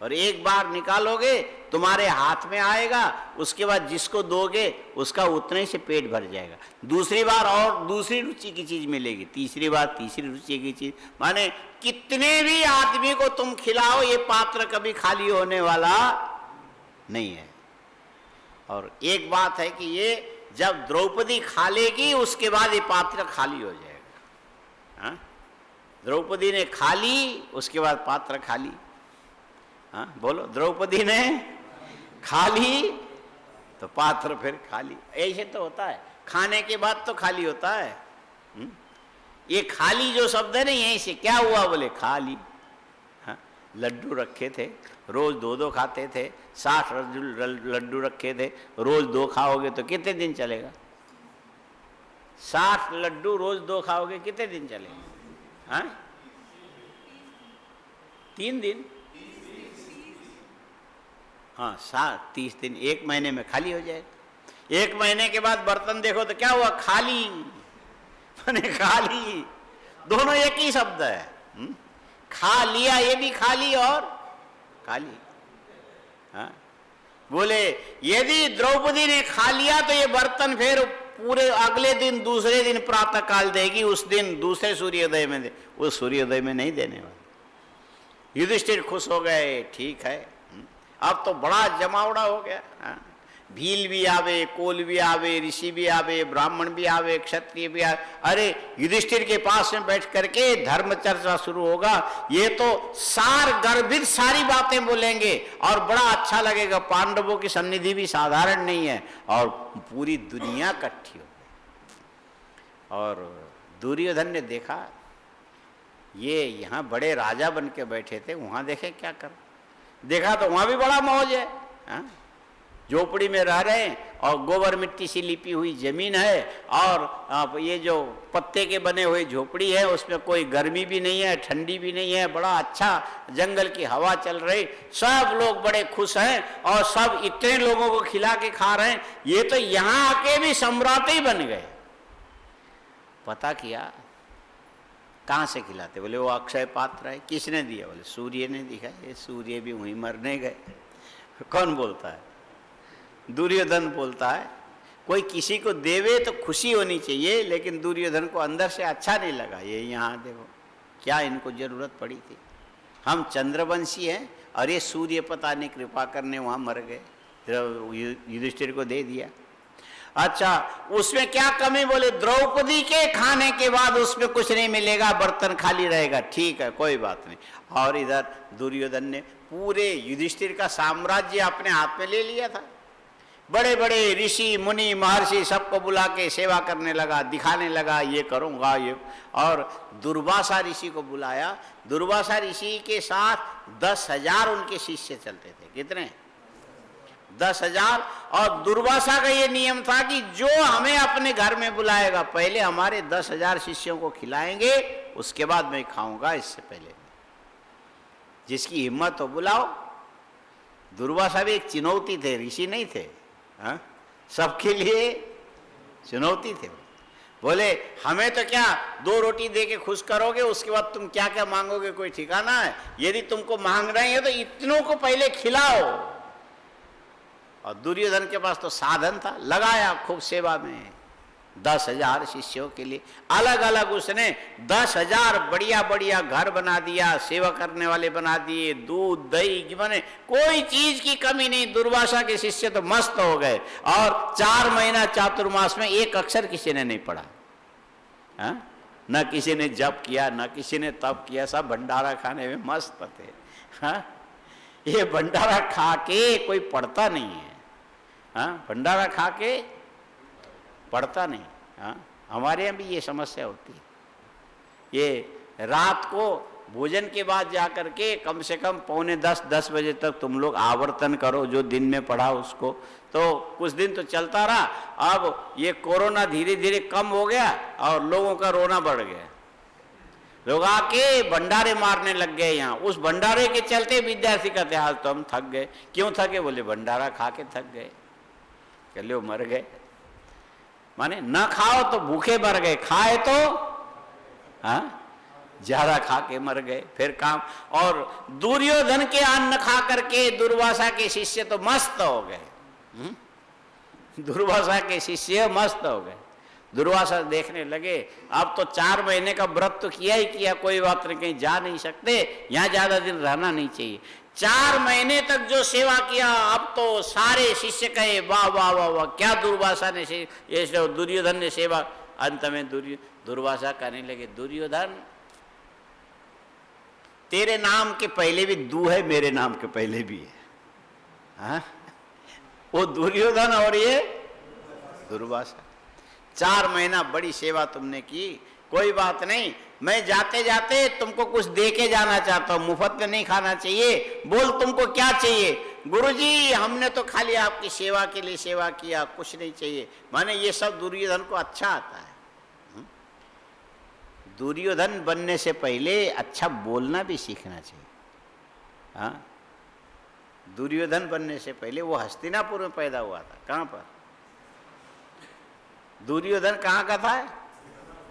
Speaker 1: और एक बार निकालोगे तुम्हारे हाथ में आएगा, उसके बाद जिसको दोगे उसका उतने से पेट भर जाएगा। दूसरी बार और दूसरी रुचि की चीज मिलेगी, तीसरी बार तीसरी रुचि की चीज, माने कितने भी आदमी को तुम खिलाओ ये पात्र कभी खाली होने वाला नहीं है। और एक बात है कि ये जब द्रौपदी खा लेगी उसके बाद ये पात्र खाली हो जाएगा। द्रौपदी ने खा ली, उसके बाद पात्र खाली। बोलो, द्रौपदी ने खा ली तो पात्र फिर खाली। ऐसे तो होता है, खाने के बाद तो खाली होता है। ये खाली जो शब्द है ना, यहीं से क्या हुआ, बोले खाली। लड्डू रखे थे, रोज दो दो खाते थे, 60 लड्डू रखे थे, रोज 2 खाओगे तो कितने दिन चलेगा? 60 लड्डू रोज 2 खाओगे कितने दिन चलेगा? 3 दिन। हाँ, 30 दिन, 1 महीने में खाली हो जाएगा। 1 महीने के बाद बर्तन देखो तो क्या हुआ, खाली। मैंने खाली, दोनों एक ही शब्द है। खा लिया, ये भी खाली और खाली। बोले यदि द्रौपदी ने खा लिया तो ये बर्तन फिर पूरे अगले दिन, दूसरे दिन प्रातः काल देगी, उस दिन दूसरे सूर्योदय में दे, उस सूर्योदय में नहीं देने वाले। युधिष्ठिर खुश हो गए, ठीक है अब तो बड़ा जमावड़ा हो गया। भील भी आवे, कोल भी आवे, ऋषि भी आवे, ब्राह्मण भी आवे, क्षत्रिय भी आवे। अरे युधिष्ठिर के पास में बैठ करके धर्म चर्चा शुरू होगा, ये तो सार गर्भित सारी बातें बोलेंगे और बड़ा अच्छा लगेगा। पांडवों की सन्निधि भी साधारण नहीं है और पूरी दुनिया इकट्ठी हो गई। और दुर्योधन ने देखा ये यहाँ बड़े राजा बन के बैठे थे, वहां देखे क्या कर, देखा तो वहां भी बड़ा मौज है। झोपड़ी में रह रहे हैं और गोबर मिट्टी सी लिपी हुई जमीन है, और ये जो पत्ते के बने हुए झोपड़ी है उसमें कोई गर्मी भी नहीं है, ठंडी भी नहीं है, बड़ा अच्छा जंगल की हवा चल रही, सब लोग बड़े खुश हैं और सब इतने लोगों को खिला के खा रहे हैं। ये तो यहाँ आके भी सम्राट ही बन गए। पता किया कहाँ से खिलाते, बोले वो अक्षय पात्र है। किसने दिया, बोले सूर्य ने दिया। ये सूर्य भी वहीं मरने गए। कौन बोलता है? दुर्योधन बोलता है। कोई किसी को देवे तो खुशी होनी चाहिए, लेकिन दुर्योधन को अंदर से अच्छा नहीं लगा। ये यहाँ देखो क्या इनको जरूरत पड़ी थी, हम चंद्रवंशी हैं और ये सूर्य पता नहीं कृपा करने वहाँ मर गए, युधिष्ठिर को दे दिया। अच्छा उसमें क्या कमी, बोले द्रौपदी के खाने के बाद उसमें कुछ नहीं मिलेगा, बर्तन खाली रहेगा। ठीक है कोई बात नहीं। और इधर दुर्योधन ने पूरे युधिष्ठिर का साम्राज्य अपने हाथ में ले लिया था। बड़े बड़े ऋषि मुनि महर्षि सबको बुला के सेवा करने लगा, दिखाने लगा ये करूँगा ये। और दुर्वासा ऋषि को बुलाया। दुर्वासा ऋषि के साथ 10,000 उनके शिष्य चलते थे। कितने? 10,000। और दुर्वासा का ये नियम था कि जो हमें अपने घर में बुलाएगा पहले हमारे 10,000 शिष्यों को खिलाएंगे, उसके बाद मैं खाऊंगा, इससे पहले जिसकी हिम्मत हो बुलाओ। दुर्वासा भी एक चुनौती थे, ऋषि नहीं थे। सबके लिए चुनौती थे। बोले हमें तो क्या 2 रोटी दे के खुश करोगे, उसके बाद तुम क्या क्या मांगोगे कोई ठिकाना है। यदि तुमको मांग रहे हैं तो इतनों को पहले खिलाओ। और दुर्योधन के पास तो साधन था, लगाया खूब सेवा में। 10,000 शिष्यों के लिए अलग अलग उसने 10,000 बढ़िया बढ़िया घर बना दिया, सेवा करने वाले बना दिए, दूध दही बने, कोई चीज की कमी नहीं। दुर्वासा के शिष्य तो मस्त हो गए। और 4 महीना चातुर्मास में एक अक्षर किसी ने नहीं पढ़ा, हाँ? न किसी ने जप किया, न किसी ने तप किया, सब भंडारा खाने में मस्त थे। हाँ? ये भंडारा खा के कोई पढ़ता नहीं है। हाँ? भंडारा खा के पढ़ता नहीं। हाँ? हमारे यहाँ भी ये समस्या होती है। ये रात को भोजन के बाद जा कर के कम से कम 9:45-10 बजे तक तुम लोग आवर्तन करो जो दिन में पढ़ा उसको, तो कुछ दिन तो चलता रहा। अब ये कोरोना धीरे धीरे कम हो गया और लोगों का रोना बढ़ गया। लोग आके भंडारे मारने लग गए यहाँ। उस भंडारे के चलते विद्यार्थी कहते आज तो हम थक गए। क्यों थके? बोले भंडारा खा के थक गए। चलो मर गए। माने न खाओ तो भूखे मर गए, खाए तो हाँ ज्यादा खा के मर गए। फिर काम। और दुर्योधन के अन्न खा करके दुर्वासा के शिष्य तो मस्त हो गए। दुर्वासा के शिष्य मस्त हो गए। दुर्वासा देखने लगे अब तो 4 महीने का व्रत तो किया ही किया, कोई बात नहीं, कहीं जा नहीं सकते, यहाँ ज्यादा दिन रहना नहीं चाहिए। 4 महीने तक जो सेवा किया, अब तो सारे शिष्य कहे वाह वाह वाह वाह, क्या दुर्वासा ने ये दुर्योधन ने सेवा। अंत में दुर्वासा कहने लगे दुर्योधन तेरे नाम के पहले भी दू है, मेरे नाम के पहले भी है। हाँ? वो दुर्योधन और ये दुर्वासा। 4 महीना बड़ी सेवा तुमने की, कोई बात नहीं, मैं जाते जाते तुमको कुछ दे के जाना चाहता हूँ, मुफ्त में नहीं खाना चाहिए। बोल तुमको क्या चाहिए? गुरुजी हमने तो खाली आपकी सेवा के लिए सेवा किया, कुछ नहीं चाहिए। माने ये सब दुर्योधन को अच्छा आता है। दुर्योधन बनने से पहले अच्छा बोलना भी सीखना चाहिए। हाँ? दुर्योधन बनने से पहले वो हस्तिनापुर में पैदा हुआ था। कहाँ पर? दुर्योधन कहाँ का था?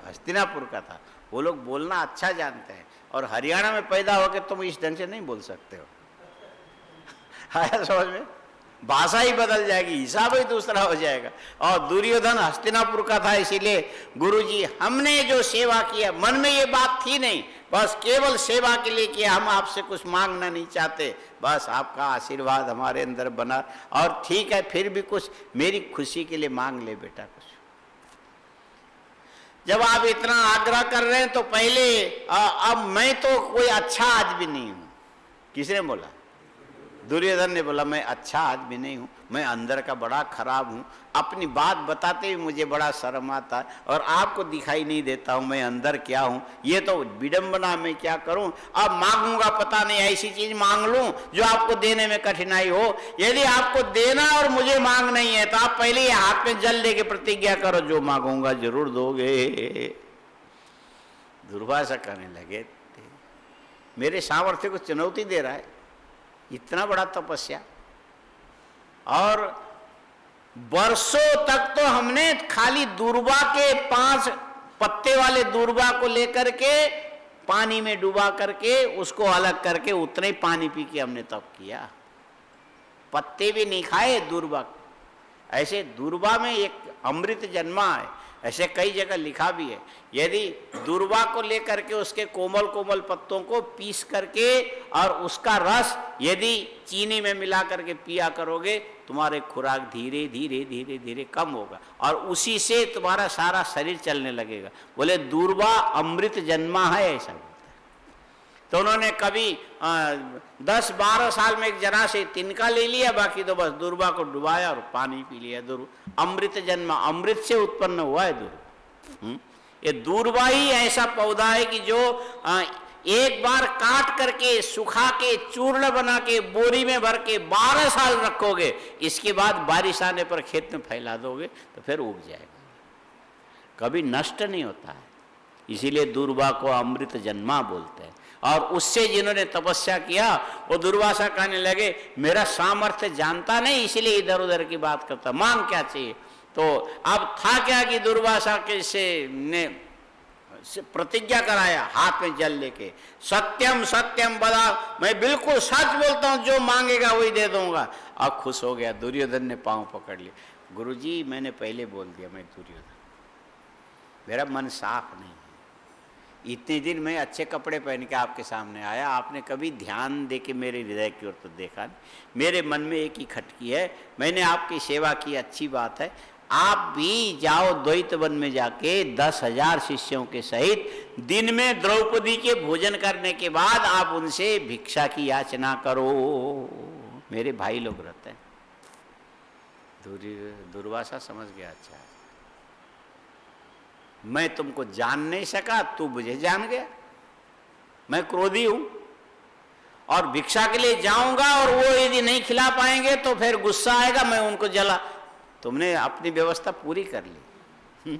Speaker 1: हस्तिनापुर का था। वो लोग बोलना अच्छा जानते हैं। और हरियाणा में पैदा होकर तुम इस ढंग से नहीं बोल सकते हो। आया समझ में? भाषा ही बदल जाएगी, हिसाब ही दूसरा हो जाएगा। और दुर्योधन हस्तिनापुर का था, इसीलिए गुरुजी हमने जो सेवा किया, मन में ये बात थी नहीं, बस केवल सेवा के लिए किया, हम आपसे कुछ मांगना नहीं चाहते, बस आपका आशीर्वाद हमारे अंदर बना। और ठीक है फिर भी कुछ मेरी खुशी के लिए मांग ले बेटा कुछ। जब आप इतना आग्रह कर रहे हैं तो पहले अब मैं तो कोई अच्छा आदमी नहीं हूं। किसने बोला? दुर्योधन ने बोला मैं अच्छा आदमी नहीं हूँ, मैं अंदर का बड़ा खराब हूँ। अपनी बात बताते हुए मुझे बड़ा शर्म आता है और आपको दिखाई नहीं देता हूँ मैं अंदर क्या हूँ। ये तो विडंबना में क्या करूँ? अब मांगूंगा पता नहीं ऐसी चीज मांग लूँ जो आपको देने में कठिनाई हो। यदि आपको देना और मुझे मांग नहीं है तो आप पहले हाथ में जल लेके प्रतिज्ञा करो जो मांगूंगा जरूर दोगे। दुर्वासा कहने लगे मेरे सामर्थ्य को चुनौती दे रहा है, इतना बड़ा तपस्या। और वर्षों तक तो हमने खाली दूर्वा के 5 पत्ते वाले दूर्वा को लेकर के पानी में डुबा करके उसको अलग करके उतने ही पानी पी के हमने तप किया, पत्ते भी नहीं खाए दूर्वा। ऐसे दूर्वा में एक अमृत जन्मा है, ऐसे कई जगह लिखा भी है। यदि दूर्वा को लेकर के उसके कोमल कोमल पत्तों को पीस करके और उसका रस यदि चीनी में मिला करके पिया करोगे, तुम्हारे खुराक धीरे धीरे धीरे धीरे कम होगा और उसी से तुम्हारा सारा शरीर चलने लगेगा। बोले दूर्वा अमृत जन्मा है, ऐसा बोलते हैं। तो उन्होंने कभी 10-12 साल में एक जना से तिनका ले लिया, बाकी तो बस दूर्वा को डुबाया और पानी पी लिया। अमृत जन्मा, अमृत से उत्पन्न हुआ है दूर्वा। ये दूर्वा ही ऐसा पौधा है कि जो एक बार काट करके सुखा के चूर्ण बना के बोरी में भर के 12 साल रखोगे, इसके बाद बारिश आने पर खेत में फैला दोगे तो फिर उग जाएगा, कभी नष्ट नहीं होता है। इसीलिए दूर्वा को अमृत जन्मा बोलते हैं। और उससे जिन्होंने तपस्या किया वो दुर्वासा कहने लगे मेरा सामर्थ्य जानता नहीं इसलिए इधर उधर की बात करता, मांग क्या चाहिए। तो अब था क्या कि दुर्वासा के से ने प्रतिज्ञा कराया हाथ में जल लेके, सत्यम सत्यम बदा, मैं बिल्कुल सच बोलता हूँ, जो मांगेगा वही दे दूंगा। अब खुश हो गया। दुर्योधन ने पांव पकड़ लिया, गुरुजी मैंने पहले बोल दिया मैं दुर्योधन, मेरा मन साफ नहीं है। इतने दिन मैं अच्छे कपड़े पहन के आपके सामने आया, आपने कभी ध्यान दे के मेरे हृदय की ओर तो देखा नहीं। मेरे मन में एक ही खटकी है, मैंने आपकी सेवा की अच्छी बात है, आप भी जाओ द्वैत वन में जाके 10,000 शिष्यों के सहित दिन में द्रौपदी के भोजन करने के बाद आप उनसे भिक्षा की याचना करो। मेरे भाई लोग रहते हैं। दुर्वासा समझ गया, अच्छा मैं तुमको जान नहीं सका, तू मुझे जान गया, मैं क्रोधी हूं और भिक्षा के लिए जाऊंगा और वो यदि नहीं खिला पाएंगे तो फिर गुस्सा आएगा, मैं उनको जला। तुमने अपनी व्यवस्था पूरी कर ली।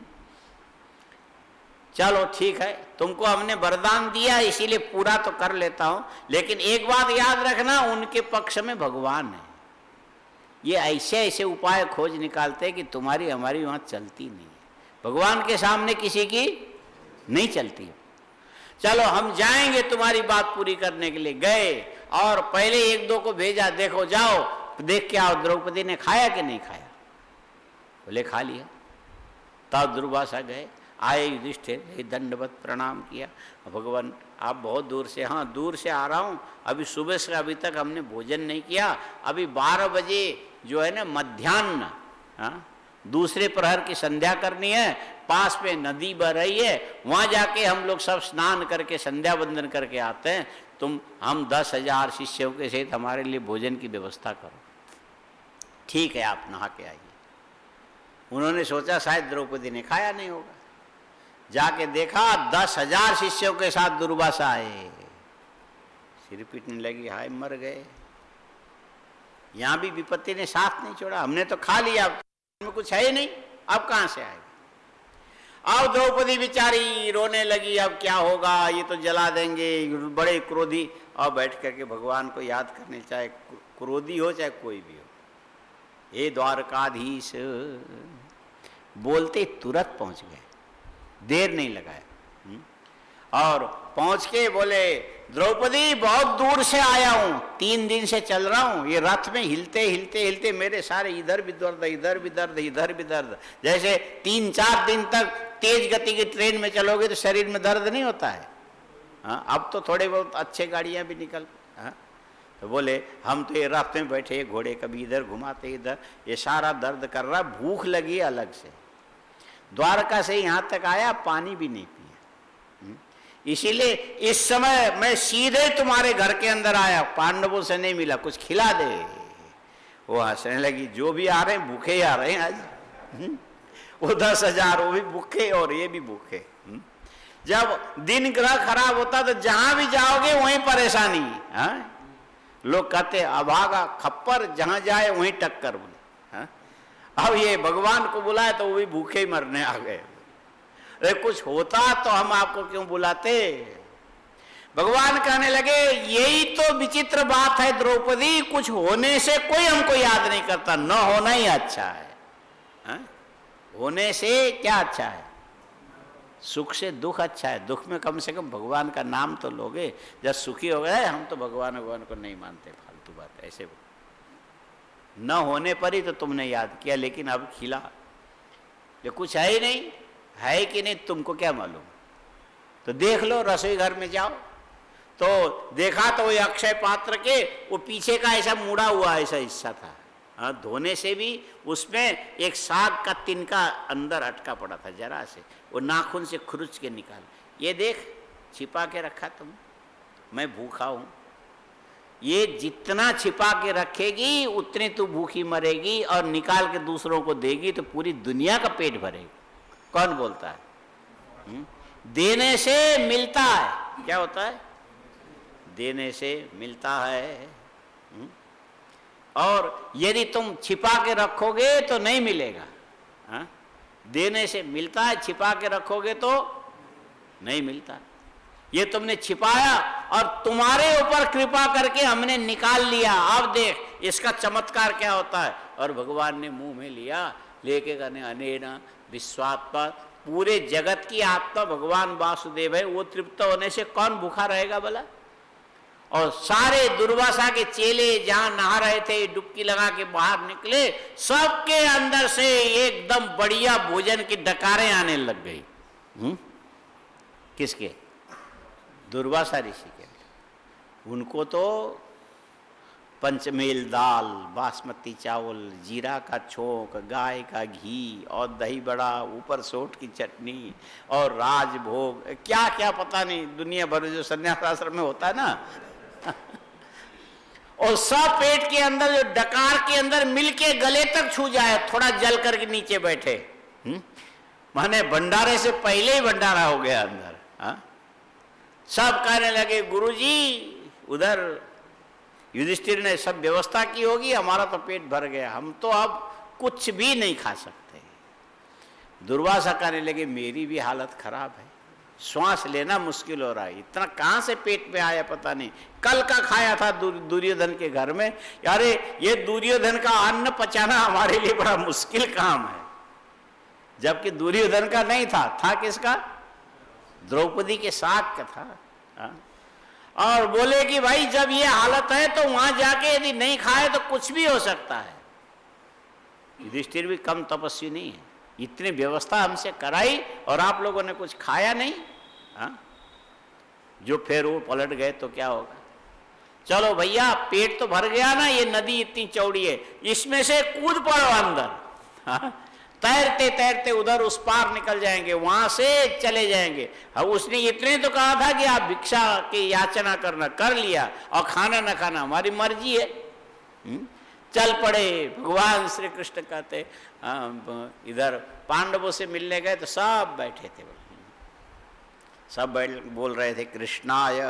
Speaker 1: चलो ठीक है, तुमको हमने वरदान दिया इसीलिए पूरा तो कर लेता हूं, लेकिन एक बात याद रखना, उनके पक्ष में भगवान है। ये ऐसे ऐसे उपाय खोज निकालते हैं कि तुम्हारी हमारी वहां चलती नहीं है। भगवान के सामने किसी की नहीं चलती। चलो हम जाएंगे तुम्हारी बात पूरी करने के लिए। गए और पहले एक दो को भेजा, देखो जाओ देख के आओ द्रौपदी ने खाया कि नहीं खाया। बोले खा लिया। तब दुर्वासा गए, आए युधिष्ठिर, दंडवत प्रणाम किया। भगवान आप बहुत दूर से? हाँ दूर से आ रहा हूँ, अभी सुबह से अभी तक हमने भोजन नहीं किया, अभी 12 बजे जो है ना मध्याह्न, हाँ दूसरे प्रहर की संध्या करनी है, पास में नदी बह रही है, वहाँ जाके हम लोग सब स्नान करके संध्या वंदन करके आते हैं, हम 10,000 शिष्यों के सहित हमारे लिए भोजन की व्यवस्था करो। ठीक है आप नहा के आइए। उन्होंने सोचा शायद द्रौपदी ने खाया नहीं होगा, जाके देखा 10,000 शिष्यों के साथ दुर्वासा आए। सिर पीटने लगी, हाय मर गए, यहां भी विपत्ति ने साथ नहीं छोड़ा, हमने तो खा लिया, में कुछ है ही नहीं, अब कहां से आएगा। अब द्रौपदी बेचारी रोने लगी, अब क्या होगा, ये तो जला देंगे, बड़े क्रोधी। और बैठ करके भगवान को याद करने, चाहे क्रोधी हो चाहे कोई भी हो। हे द्वारकाधीश, बोलते तुरंत पहुंच गए, देर नहीं लगाया। और पहुंच के बोले द्रौपदी बहुत दूर से आया हूं, 3 दिन से चल रहा हूं, ये रथ में हिलते हिलते हिलते मेरे सारे इधर भी दर्द, इधर भी दर्द, इधर भी दर्द। जैसे 3-4 दिन तक तेज गति की ट्रेन में चलोगे तो शरीर में दर्द नहीं होता है। हाँ अब तो थोड़े बहुत अच्छे गाड़ियां भी निकल। हाँ तो बोले हम तो ये रथ में बैठे, घोड़े कभी इधर घुमाते इधर, ये सारा दर्द कर रहा, भूख लगी अलग से, द्वारका से यहाँ तक आया पानी भी नहीं पिया, इसीलिए इस समय मैं सीधे तुम्हारे घर के अंदर आया, पांडवों से नहीं मिला, कुछ खिला दे। वो हंसने लगी, जो भी आ रहे हैं भूखे ही आ रहे हैं आज। वो 10,000 वो भी भूखे और ये भी भूखे। जब दिन ग्रह खराब होता तो जहां भी जाओगे वहीं परेशानी। हाँ लोग कहते अभागा खप्पर, जहां जाए वहीं टक्कर। बोले हाँ अब ये भगवान को बुलाए तो वो भी भूखे ही मरने आ गए। अरे कुछ होता तो हम आपको क्यों बुलाते। भगवान कहने लगे यही तो विचित्र बात है द्रौपदी, कुछ होने से कोई हमको याद नहीं करता, न होना ही अच्छा है। हा? होने से क्या अच्छा है, सुख से दुख अच्छा है। दुख में कम से कम भगवान का नाम तो लोगे। जब सुखी हो गए हम तो भगवान को नहीं मानते, फालतू बात ऐसे। न होने पर ही तो तुमने याद किया, लेकिन अब खिला, ये कुछ है ही नहीं, है कि नहीं तुमको क्या मालूम। तो देख लो, रसोई घर में जाओ तो देखा तो वो अक्षय पात्र के वो पीछे का ऐसा मुड़ा हुआ ऐसा हिस्सा था। हाँ धोने से भी उसमें एक साग का तिनका अंदर अटका पड़ा था, जरा से वो नाखून से खुरुच के निकाल, ये देख छिपा के रखा तुम, मैं भूखा हूं। ये जितना छिपा के रखेगी उतनी तू भूखी मरेगी, और निकाल के दूसरों को देगी तो पूरी दुनिया का पेट भरेगी। कौन बोलता है? देने से मिलता है। क्या होता है? देने से मिलता है। और यदि तुम छिपा के रखोगे तो नहीं मिलेगा। हाँ? देने से मिलता है, छिपा के रखोगे तो नहीं मिलता। ये तुमने छिपाया और तुम्हारे ऊपर कृपा करके हमने निकाल लिया, अब देख इसका चमत्कार क्या होता है। और भगवान ने मुंह में लिया, लेके कहने अनेना विश्वात्मा, पूरे जगत की आत्मा भगवान वासुदेव है, वो तृप्त होने से कौन भूखा रहेगा भला। और सारे दुर्वासा के चेले जहां नहा रहे थे, डुबकी लगा के बाहर निकले, सबके अंदर से एकदम बढ़िया भोजन की डकारें आने लग गई। किसके? दुर्वासा ऋषि के। उनको तो पंचमेल दाल, बासमती चावल, जीरा का छोंक, गाय का घी और दही बड़ा, ऊपर सोट की चटनी और राजभोग, क्या क्या पता नहीं दुनिया भर जो संन्यास आश्रम में होता है ना और सब पेट के अंदर जो डकार के अंदर मिलके गले तक छू जाए, थोड़ा जल करके नीचे बैठे। माने भंडारे से पहले ही भंडारा हो गया अंदर। सब कहने लगे गुरुजी उधर युधिष्ठिर ने सब व्यवस्था की होगी, हमारा तो पेट भर गया, हम तो अब कुछ भी नहीं खा सकते। दुर्वासा कहने लगे मेरी भी हालत खराब है, श्वास लेना मुश्किल हो रहा है, इतना कहाँ से पेट में आया पता नहीं, कल का खाया था दुर्योधन के घर में, यारे ये दुर्योधन का अन्न पचाना हमारे लिए बड़ा मुश्किल काम है। जबकि दुर्योधन का नहीं था किसका? द्रौपदी के साग का था। और बोले कि भाई जब ये हालत है तो वहां जाके यदि नहीं खाए तो कुछ भी हो सकता है। युधिष्ठिर भी कम तपस्वी नहीं है, इतनी व्यवस्था हमसे कराई और आप लोगों ने कुछ खाया नहीं। जो फिर वो पलट गए तो क्या होगा? चलो भैया पेट तो भर गया ना, ये नदी इतनी चौड़ी है, इसमें से कूद पड़ो अंदर। तैरते तैरते उधर उस पार निकल जाएंगे, वहां से चले जाएंगे। अब उसने इतने तो कहा था कि आप भिक्षा की याचना करना, कर लिया, और खाना ना खाना हमारी मर्जी है। चल पड़े। भगवान श्री कृष्ण कहते इधर पांडवों से मिलने गए तो सब बैठे थे, सब बोल रहे थे कृष्णाय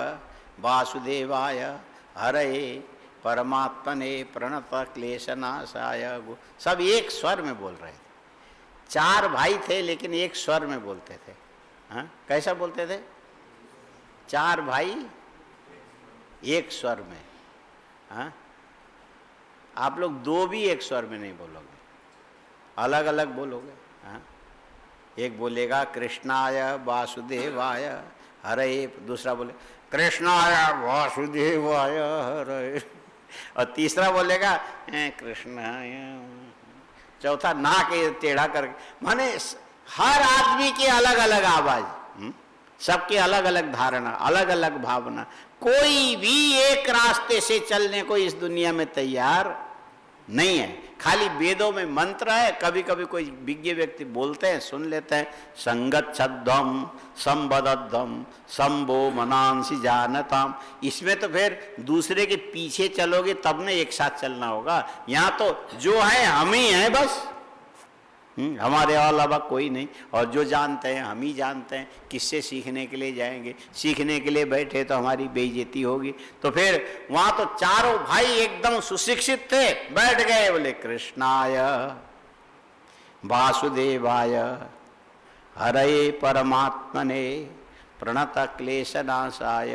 Speaker 1: वासुदेवाय हरे परमात्मने प्रणत क्लेशनाशाय। सब एक स्वर में बोल रहे थे। 4 भाई थे लेकिन एक स्वर में बोलते थे। कैसा बोलते थे? 4 भाई एक स्वर में। आप लोग 2 भी एक स्वर में नहीं बोलोगे, अलग अलग बोलोगे। एक बोलेगा कृष्णाय वासुदेवाय हरे, दूसरा बोले कृष्णाय वासुदेवाय हरे, और तीसरा बोलेगा कृष्णाय, चौथा नाक टेढ़ा करके। माने हर आदमी की अलग अलग आवाज, सबकी अलग अलग धारणा, अलग अलग भावना। कोई भी एक रास्ते से चलने को इस दुनिया में तैयार नहीं है। खाली वेदों में मंत्र है, कभी कभी कोई विज्ञ व्यक्ति बोलते हैं, सुन लेते हैं, संगच्छध्वम संबद्धम संभो मनांसी जानताम। इसमें तो फिर दूसरे के पीछे चलोगे तब न एक साथ चलना होगा। यहाँ तो जो है हम ही हैं बस, हमारे अलावा कोई नहीं, और जो जानते हैं हम ही जानते हैं। किससे सीखने के लिए जाएंगे? सीखने के लिए बैठे तो हमारी बेइज्जती होगी। तो फिर वहां तो चारों भाई एकदम सुशिक्षित थे, बैठ गए, बोले कृष्णाय वासुदेवाय हरे परमात्मने प्रणत क्लेशनाशाय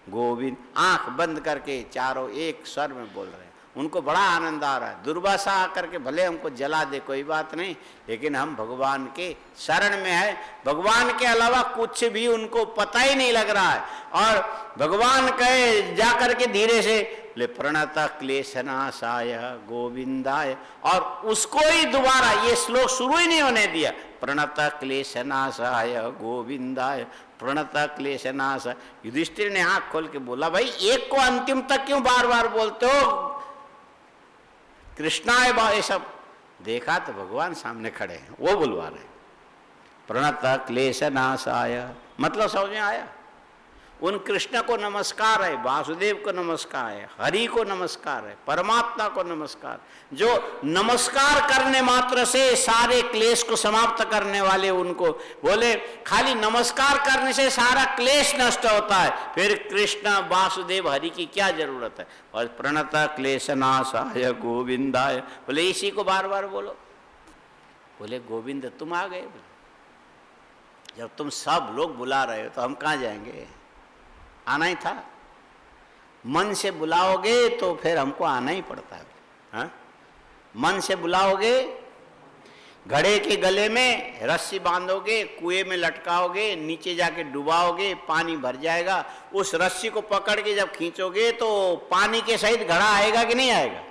Speaker 1: गोविंद। आंख बंद करके चारों एक स्वर में बोल रहे हैं। उनको बड़ा आनंद आ रहा है। दुर्वासा आकर के भले हमको जला दे कोई बात नहीं, लेकिन हम भगवान के शरण में है, भगवान के अलावा कुछ भी उनको पता ही नहीं लग रहा है। और भगवान कहे जाकर के धीरे से ले प्रणत क्लेशनाशाय गोविंदाय, और उसको ही दोबारा ये श्लोक शुरू ही नहीं होने दिया। प्रणत क्लेशनाशाय गोविंदाय प्रणत क्लेशनाश। युधिष्ठिर ने आंख खोल के बोला, भाई एक को अंतिम तक क्यों बार बार बोलते हो? कृष्णाय बा, ये सब देखा तो भगवान सामने खड़े हैं, वो बुलवा रहे। प्रणत क्लेशनाशाय मतलब समझ में आया? उन कृष्ण को नमस्कार है, वासुदेव को नमस्कार है, हरि को नमस्कार है, परमात्मा को नमस्कार, जो नमस्कार करने मात्र से सारे क्लेश को समाप्त करने वाले उनको बोले। खाली नमस्कार करने से सारा क्लेश नष्ट होता है, फिर कृष्ण वासुदेव हरि की क्या जरूरत है? और प्रणत क्लेशनाशाय गोविंदाय, बोले इसी को बार बार बोलो। बोले गोविंद तुम आ गए, जब तुम सब लोग बुला रहे हो तो हम कहाँ जाएंगे? आना ही था। मन से बुलाओगे तो फिर हमको आना ही पड़ता है। हाँ? मन से बुलाओगे, घड़े के गले में रस्सी बांधोगे, कुएं में लटकाओगे, नीचे जाके डुबाओगे, पानी भर जाएगा। उस रस्सी को पकड़ के जब खींचोगे तो पानी के सहित घड़ा आएगा कि नहीं आएगा?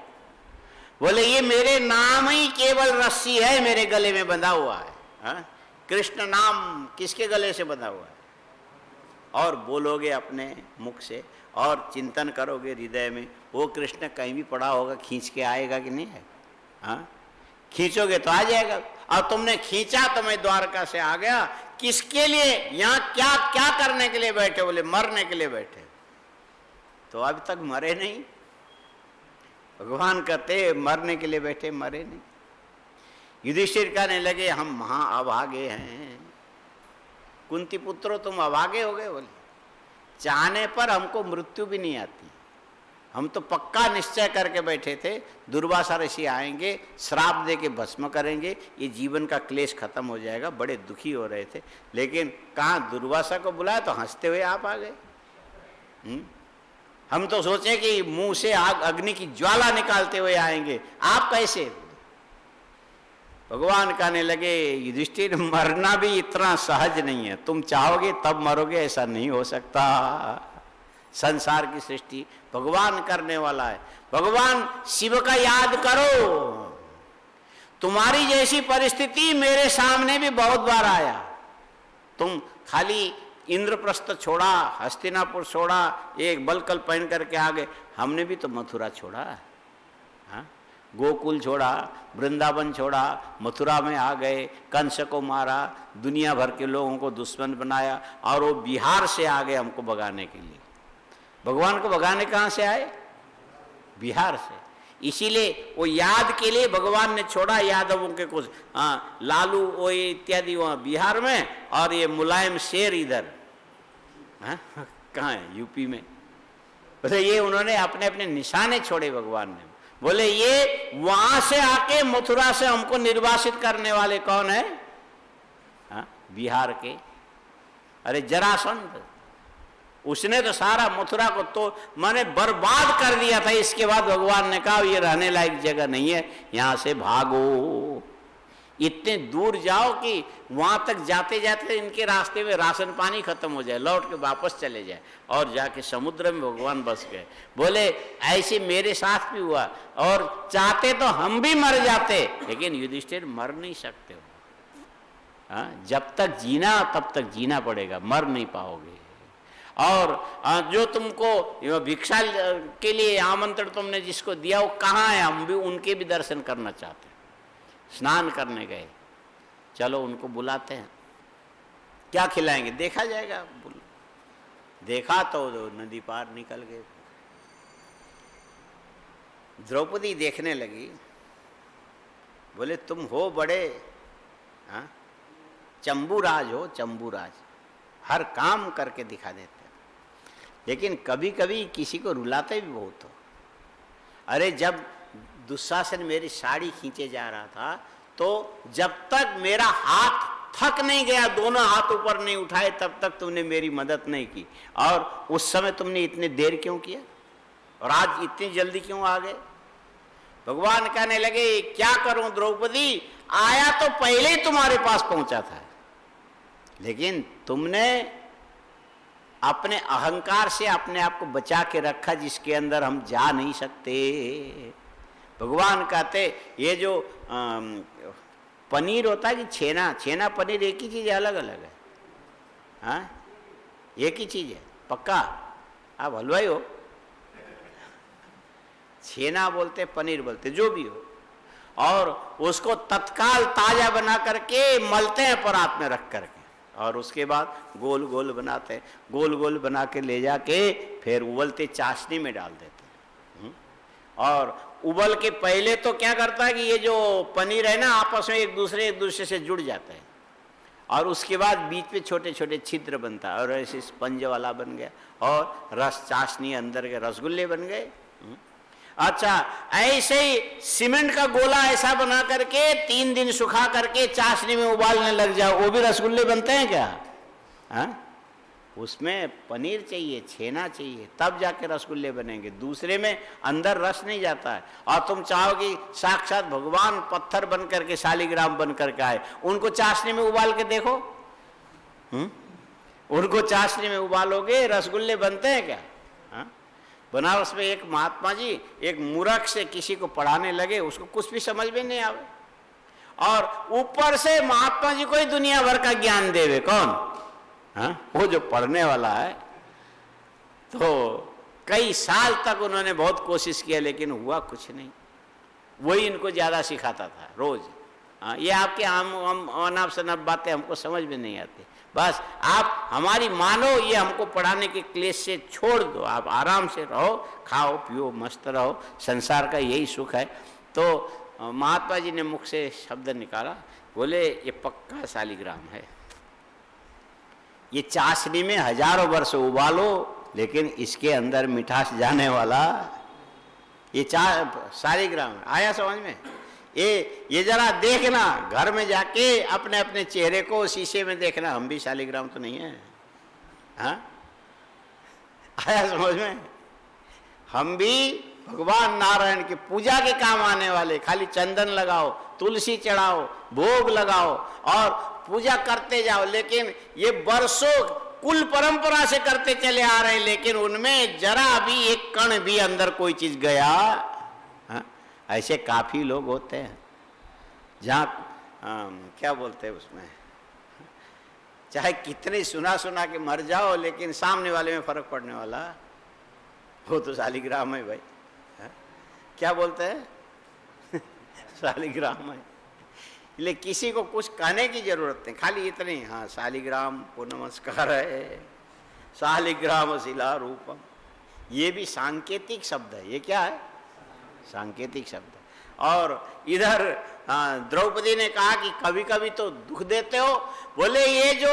Speaker 1: बोले ये मेरे नाम ही केवल रस्सी है, मेरे गले में बंधा हुआ है। हाँ? कृष्ण नाम किसके गले से बंधा हुआ है? और बोलोगे अपने मुख से, और चिंतन करोगे हृदय में, वो कृष्ण कहीं भी पड़ा होगा, खींच के आएगा कि नहीं है? हाँ, खींचोगे तो आ जाएगा। और तुमने खींचा तो मैं द्वारका से आ गया। किसके लिए? यहाँ क्या क्या करने के लिए बैठे? बोले मरने के लिए बैठे। तो अभी तक मरे नहीं। भगवान कहते मरने के लिए बैठे, मरे नहीं। युधिष्ठिर कहने लगे हम महा अभागे हैं। कुंती पुत्रो तुम अभागे हो गए? बोले चाहने पर हमको मृत्यु भी नहीं आती। हम तो पक्का निश्चय करके बैठे थे दुर्वासा ऋषि आएंगे, श्राप दे के भस्म करेंगे, ये जीवन का क्लेश खत्म हो जाएगा। बड़े दुखी हो रहे थे, लेकिन कहाँ दुर्वासा को बुलाया तो हंसते हुए आप आ गए। हम तो सोचे कि मुंह से आग अग्नि की ज्वाला निकालते हुए आएंगे, आप कैसे? भगवान कहने लगे युधिष्ठिर मरना भी इतना सहज नहीं है। तुम चाहोगे तब मरोगे, ऐसा नहीं हो सकता। संसार की सृष्टि भगवान करने वाला है। भगवान शिव का याद करो। तुम्हारी जैसी परिस्थिति मेरे सामने भी बहुत बार आया। तुम खाली इंद्रप्रस्थ छोड़ा, हस्तिनापुर छोड़ा, एक बलकल पहन करके आ गए। हमने भी तो मथुरा छोड़ा, हाँ, गोकुल छोड़ा, वृंदावन छोड़ा, मथुरा में आ गए, कंस को मारा, दुनिया भर के लोगों को दुश्मन बनाया, और वो बिहार से आ गए हमको भगाने के लिए। भगवान को भगाने कहाँ से आए? बिहार से। इसीलिए वो याद के लिए भगवान ने छोड़ा यादवों के कुछ, हाँ, लालू वो इत्यादि वहाँ बिहार में, और ये मुलायम शेर इधर, हाँ, कहाँ है? यूपी में। बोले ये उन्होंने अपने अपने निशाने छोड़े भगवान ने। बोले ये वहां से आके मथुरा से हमको निर्वासित करने वाले कौन है? हाँ, बिहार के। अरे जरासंध, उसने तो सारा मथुरा को तो माने बर्बाद कर दिया था। इसके बाद भगवान ने कहा ये रहने लायक जगह नहीं है, यहां से भागो। इतने दूर जाओ कि वहां तक जाते जाते इनके रास्ते में राशन पानी खत्म हो जाए, लौट के वापस चले जाए, और जाके समुद्र में भगवान बस गए। बोले ऐसे मेरे साथ भी हुआ, और चाहते तो हम भी मर जाते, लेकिन युधिष्ठिर मर नहीं सकते हो। हाँ, जब तक जीना तब तक जीना पड़ेगा, मर नहीं पाओगे। और जो तुमको भिक्षा के लिए आमंत्रण तुमने जिसको दिया वो कहाँ है? हम भी उनके भी दर्शन करना चाहते हैं। स्नान करने गए, चलो उनको बुलाते हैं। क्या खिलाएंगे देखा जाएगा। देखा तो नदी पार निकल गए। द्रौपदी देखने लगी। बोले तुम हो बड़े, हाँ, चंबूराज हो, चंबूराज, हर काम करके दिखा देते, लेकिन कभी कभी किसी को रुलाते भी बहुत हो। अरे जब दुशासन मेरी साड़ी खींचे जा रहा था, तो जब तक मेरा हाथ थक नहीं गया, दोनों हाथ ऊपर नहीं उठाए, तब तक तुमने मेरी मदद नहीं की। और उस समय तुमने इतने देर क्यों किया, और आज इतनी जल्दी क्यों आ गए? भगवान कहने लगे क्या करूं द्रौपदी, आया तो पहले ही तुम्हारे पास पहुंचा था, लेकिन तुमने अपने अहंकार से अपने आप को बचा के रखा, जिसके अंदर हम जा नहीं सकते। भगवान कहते ये जो पनीर होता है कि छेना, छेना पनीर एक ही चीज़ है, अलग अलग है? हाँ, एक ही चीज़ है पक्का। आप हलवाई हो, छेना बोलते पनीर बोलते, जो भी हो, और उसको तत्काल ताज़ा बना करके मलते हैं परात में रख करके, और उसके बाद गोल गोल बनाते हैं। गोल गोल बना के ले जाके फिर उबलते चाशनी में डाल देते हैं। और उबल के पहले तो क्या करता है कि ये जो पनीर है ना, आपस में एक दूसरे से जुड़ जाता है, और उसके बाद बीच में छोटे छोटे छिद्र बनता है, और ऐसे स्पंज वाला बन गया, और रस चाशनी अंदर के रसगुल्ले बन गए। अच्छा, ऐसे ही सीमेंट का गोला ऐसा बना करके 3 दिन सुखा करके चाशनी में उबालने लग जाओ, वो भी रसगुल्ले बनते हैं क्या? हाँ, उसमें पनीर चाहिए, छेना चाहिए, तब जाके रसगुल्ले बनेंगे। दूसरे में अंदर रस नहीं जाता है। और तुम चाहो कि साक्षात भगवान पत्थर बन करके, शालिग्राम बन करके आए, उनको चाशनी में उबाल के देखो, उनको चाशनी में उबालोगे, रसगुल्ले बनते हैं क्या? हाँ? बनारस में एक महात्मा जी एक मूर्ख से किसी को पढ़ाने लगे, उसको कुछ भी समझ में नहीं आवे, और ऊपर से महात्मा जी को ही दुनिया भर का ज्ञान देवे। कौन? हाँ, वो जो पढ़ने वाला है। तो कई साल तक उन्होंने बहुत कोशिश किया लेकिन हुआ कुछ नहीं। वही इनको ज़्यादा सिखाता था रोज। हाँ, ये आपके आम अनाप शनाप बातें हमको समझ में नहीं आती। बस आप हमारी मानो, ये हमको पढ़ाने के क्लेश से छोड़ दो, आप आराम से रहो, खाओ पियो मस्त रहो, संसार का यही सुख है। तो महात्मा जी ने मुख से शब्द निकाला, बोले ये पक्का शालिग्राम है, ये चाशनी में हजारों वर्ष उबालो लेकिन इसके अंदर मिठास जाने वाला ये शालिग्राम है। आया समझ में? ये जरा देखना, घर में जाके अपने अपने चेहरे को शीशे में देखना, हम भी शालिग्राम तो नहीं है। हाँ, आया समझ में? हम भी भगवान नारायण की पूजा के काम आने वाले। खाली चंदन लगाओ, तुलसी चढ़ाओ, भोग लगाओ और पूजा करते जाओ, लेकिन ये वर्षों कुल परंपरा से करते चले आ रहे हैं, लेकिन उनमें जरा भी एक कण भी अंदर कोई चीज गया। हाँ? ऐसे काफी लोग होते हैं जहाँ क्या बोलते हैं उसमें, चाहे कितने सुना सुना के मर जाओ लेकिन सामने वाले में फर्क पड़ने वाला वो तो शालिग्राम है भाई। हाँ? क्या बोलते हैं शालिग्राम है। ले किसी को कुछ कहने की जरूरत नहीं, खाली इतने, हाँ शालिग्राम को नमस्कार है, शालिग्राम शिला रूपम। ये भी सांकेतिक शब्द है। ये क्या है? सांकेतिक शब्द है। और इधर द्रौपदी ने कहा कि कभी कभी तो दुख देते हो। बोले ये जो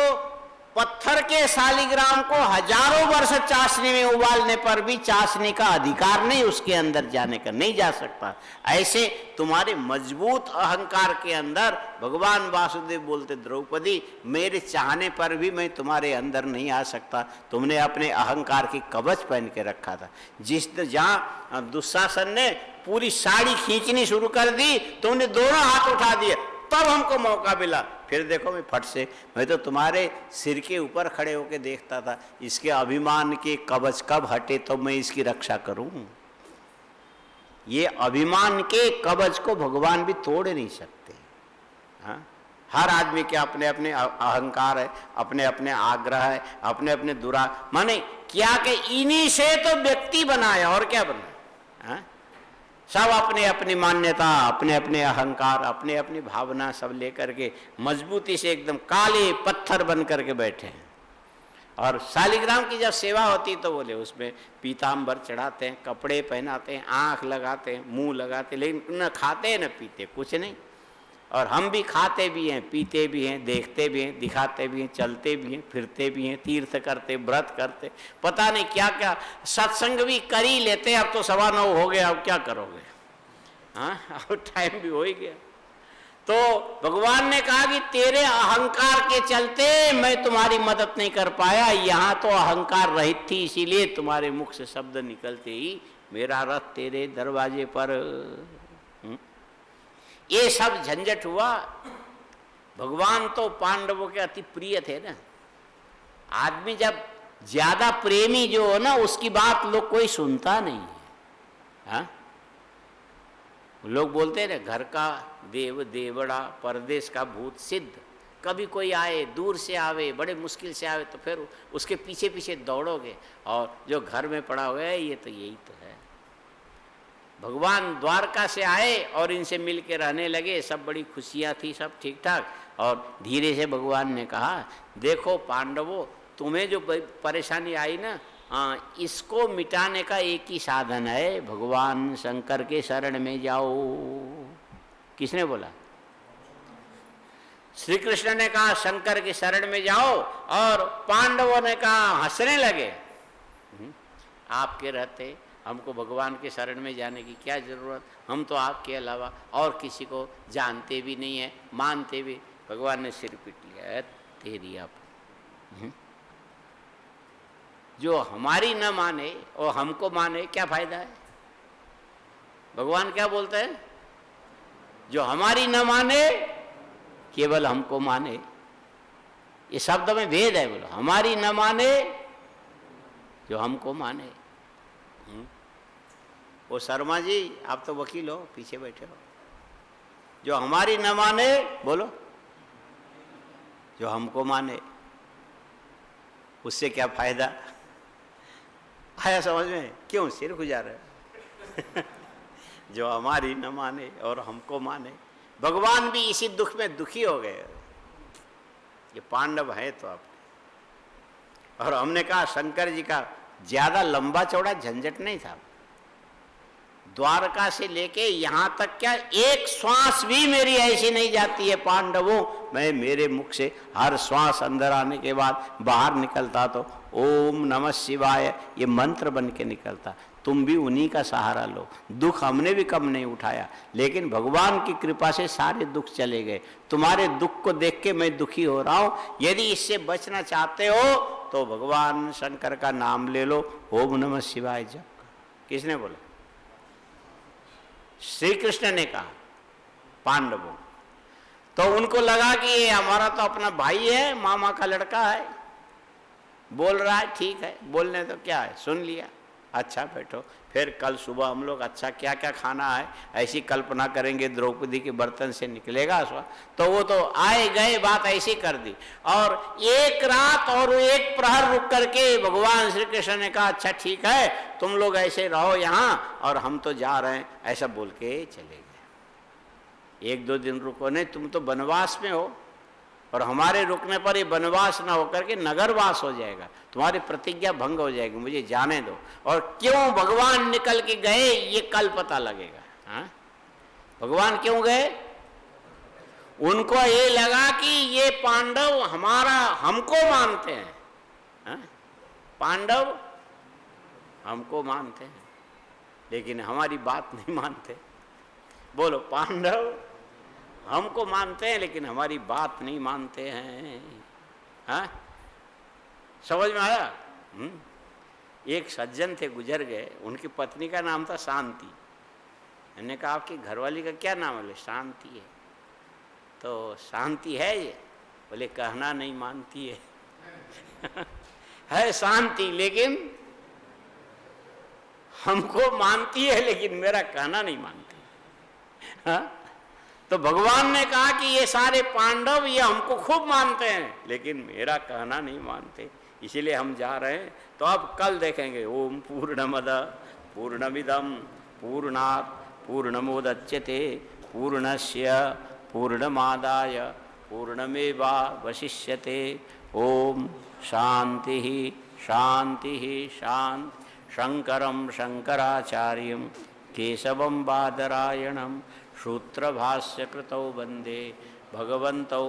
Speaker 1: पत्थर के शालिग्राम को हजारों वर्ष चाशनी में उबालने पर भी चाशनी का अधिकार नहीं उसके अंदर जाने का, नहीं जा सकता। ऐसे तुम्हारे मजबूत अहंकार के अंदर भगवान वासुदेव बोलते, द्रौपदी मेरे चाहने पर भी मैं तुम्हारे अंदर नहीं आ सकता। तुमने अपने अहंकार की कवच पहन के रखा था। जहाँ दुशासन ने पूरी साड़ी खींचनी शुरू कर दी, तुमने दोनों हाथ उठा दिए, तब हमको मौका मिला। फिर देखो मैं फट से, मैं तो तुम्हारे सिर के ऊपर खड़े होकर देखता था, इसके अभिमान के कवच कब हटे तो मैं इसकी रक्षा करूं। ये अभिमान के कवच को भगवान भी तोड़ नहीं सकते। हाँ? हर आदमी के अपने अपने अहंकार है, अपने अपने आग्रह है, अपने अपने माने क्या कि इन्हीं से तो व्यक्ति बनाया, और क्या बनाया। हाँ? सब अपने अपनी मान्यता, अपने अपने अहंकार, अपने अपनी भावना सब लेकर के मजबूती से एकदम काले पत्थर बन करके बैठे हैं। और शालिग्राम की जब सेवा होती तो बोले उसमें पीताम्बर चढ़ाते हैं, कपड़े पहनाते हैं, आँख लगाते हैं, मुंह लगाते हैं, लेकिन न खाते हैं न पीते, कुछ नहीं। और हम भी खाते भी हैं, पीते भी हैं, देखते भी हैं, दिखाते भी हैं, चलते भी हैं, फिरते भी हैं, तीर्थ करते, व्रत करते, पता नहीं क्या क्या, सत्संग भी कर ही लेते। अब तो 9:15 हो गया, अब क्या करोगे। हाँ, अब टाइम भी हो ही गया। तो भगवान ने कहा कि तेरे अहंकार के चलते मैं तुम्हारी मदद नहीं कर पाया। यहाँ तो अहंकार रहित थी, इसीलिए तुम्हारे मुख से शब्द निकलते ही मेरा रथ तेरे दरवाजे पर। ये सब झंझट हुआ। भगवान तो पांडवों के अति प्रिय थे ना। आदमी जब ज्यादा प्रेमी जो हो ना, उसकी बात लोग कोई सुनता नहीं है। हाँ? लोग बोलते हैं ना, घर का देव देवड़ा, परदेश का भूत सिद्ध। कभी कोई आए, दूर से आवे, बड़े मुश्किल से आवे, तो फिर उसके पीछे पीछे दौड़ोगे, और जो घर में पड़ा हुआ है ये तो यही तो है। भगवान द्वारका से आए और इनसे मिल के रहने लगे, सब बड़ी खुशियाँ थी, सब ठीक ठाक। और धीरे से भगवान ने कहा, देखो पांडवों, तुम्हें जो परेशानी आई ना, इसको मिटाने का एक ही साधन है, भगवान शंकर के शरण में जाओ। किसने बोला? श्री कृष्ण ने कहा शंकर के शरण में जाओ, और पांडवों ने कहा, हंसने लगे, आपके रहते हमको भगवान के शरण में जाने की क्या जरूरत, हम तो आपके अलावा और किसी को जानते भी नहीं है, मानते भी। भगवान ने सिर पीट लिया, तेरी आप जो हमारी न माने और हमको माने, क्या फायदा है। भगवान क्या बोलते हैं? जो हमारी न माने केवल हमको माने। ये शब्द में भेद है। बोलो, हमारी न माने, जो हमको माने। वो शर्मा जी, आप तो वकील हो, पीछे बैठे हो। जो हमारी न माने, बोलो, जो हमको माने। उससे क्या फायदा। आया समझ में? क्यों सिर खुजा रहे? जो हमारी न माने और हमको माने। भगवान भी इसी दुख में दुखी हो गए। ये पांडव है तो आप, और हमने कहा शंकर जी का ज्यादा लंबा चौड़ा झंझट नहीं था। द्वारका से लेके यहां तक क्या एक श्वास भी मेरी ऐसी नहीं जाती है पांडवों, मैं मेरे मुख से हर श्वास अंदर आने के बाद बाहर निकलता तो ओम नमः शिवाय ये मंत्र बन के निकलता। तुम भी उन्हीं का सहारा लो। दुख हमने भी कम नहीं उठाया, लेकिन भगवान की कृपा से सारे दुख चले गए। तुम्हारे दुख को देख के मैं दुखी हो रहा हूं। यदि इससे बचना चाहते हो तो भगवान शंकर का नाम ले लो, ओम नमः शिवाय जप। किसने बोला? श्री कृष्ण ने कहा पांडवों। तो उनको लगा कि ये हमारा तो अपना भाई है, मामा का लड़का है, बोल रहा है, ठीक है, बोलने तो क्या है, सुन लिया। अच्छा बैठो, फिर कल सुबह हम लोग अच्छा क्या क्या खाना है ऐसी कल्पना करेंगे, द्रौपदी के बर्तन से निकलेगा स्वा। तो वो तो आए गए बात ऐसी कर दी। और एक रात और एक प्रहर रुक करके भगवान श्री कृष्ण ने कहा अच्छा ठीक है तुम लोग ऐसे रहो यहाँ और हम तो जा रहे हैं, ऐसा बोल के चले गए। एक दो दिन रुको, नहीं तुम तो वनवास में हो और हमारे रुकने पर ये वनवास ना होकर के नगरवास हो जाएगा, तुम्हारी प्रतिज्ञा भंग हो जाएगी, मुझे जाने दो। और क्यों भगवान निकल के गए ये कल पता लगेगा। हाँ, भगवान क्यों गए? उनको ये लगा कि ये पांडव हमारा हमको मानते हैं। हाँ? पांडव हमको मानते हैं लेकिन हमारी बात नहीं मानते। बोलो, पांडव हमको मानते हैं लेकिन हमारी बात नहीं मानते हैं। हाँ, समझ में आया? एक सज्जन थे, गुजर गए, उनकी पत्नी का नाम था शांति। मैंने कहा आपकी घरवाली का क्या नाम है? शांति है। तो शांति है ये? बोले कहना नहीं मानती है। है शांति लेकिन हमको मानती है लेकिन मेरा कहना नहीं मानती। हाँ? तो भगवान ने कहा कि ये सारे पांडव ये हमको खूब मानते हैं लेकिन मेरा कहना नहीं मानते, इसीलिए हम जा रहे हैं। तो अब कल देखेंगे ओम पूर्णमद पूर्णमिदम पूर्णात् पूर्णमुदच्यते पूर्णस्य पूर्णमादाय पूर्णमेवावशिष्यते। ओम शांति शांति शांति। शंकरं शंकराचार्यं केशवं बादरायणं सूत्रभाष्यकृतौ वंदे भगवन्तौ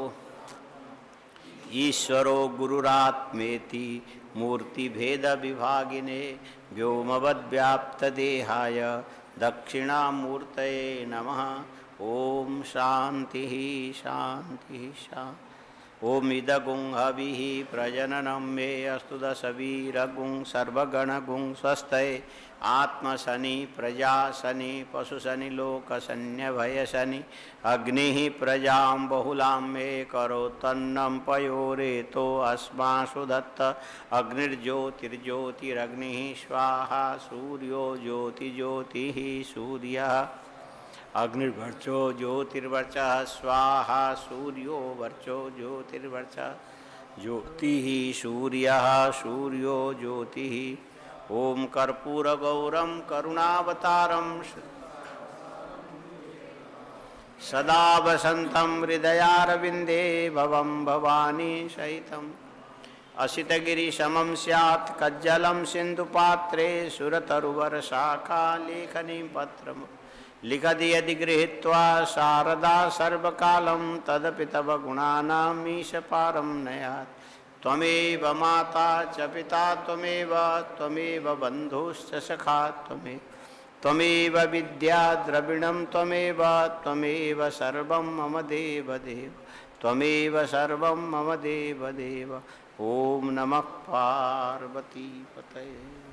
Speaker 1: ईश्वरो गुरुरात्मेति मूर्तिभेद विभागिने व्योमवद्व्याप्तदेहाय दक्षिणामूर्तये नमः। ओम शांति शांति शांति। ओम इदगुं हविः प्रजननं मे अस्तु दशवीरगुं सर्वगणगुं स्वस्तये आत्मशनि प्रजाशनि पशुशनि लोकशन्यभयशनि अग्निः प्रजां बहुलां मे करोत्तन्नं पयोरेतो अस्मासु दत्त अग्निर्ज्योतिर्ज्योतिरग्निः स्वाहा सूर्यो ज्योतिज्योतिः सूर्यः अग्निर्वर्चो ज्योतिर्वर्चः स्वाहा सूर्यो वर्चो ज्योतिर्वर्चः ज्योतिः सूर्यः सूर्यो ज्योतिः। ओम कर्पूरगौरं करुणावतारं सदा वसन्तं हृदयारविन्दे भवं भवानी सहितम् असितगिरिशमं स्यात् कज्जलं सिन्धुपात्रे सुरतरुवरशाखा लेखनीं पत्रम् लिखति यदि गृहीत्वा शारदा सर्वकालं तदपि तव गुणानामीश पारं नयात्। त्वमेव माता च पिता त्वमेव बन्धुश्च सखा त्वमेव विद्या द्रविणं त्वमेव सर्वं मम देवदेव त्वमेव सर्वं मम देवदेव। ओम नमः पार्वती पतये।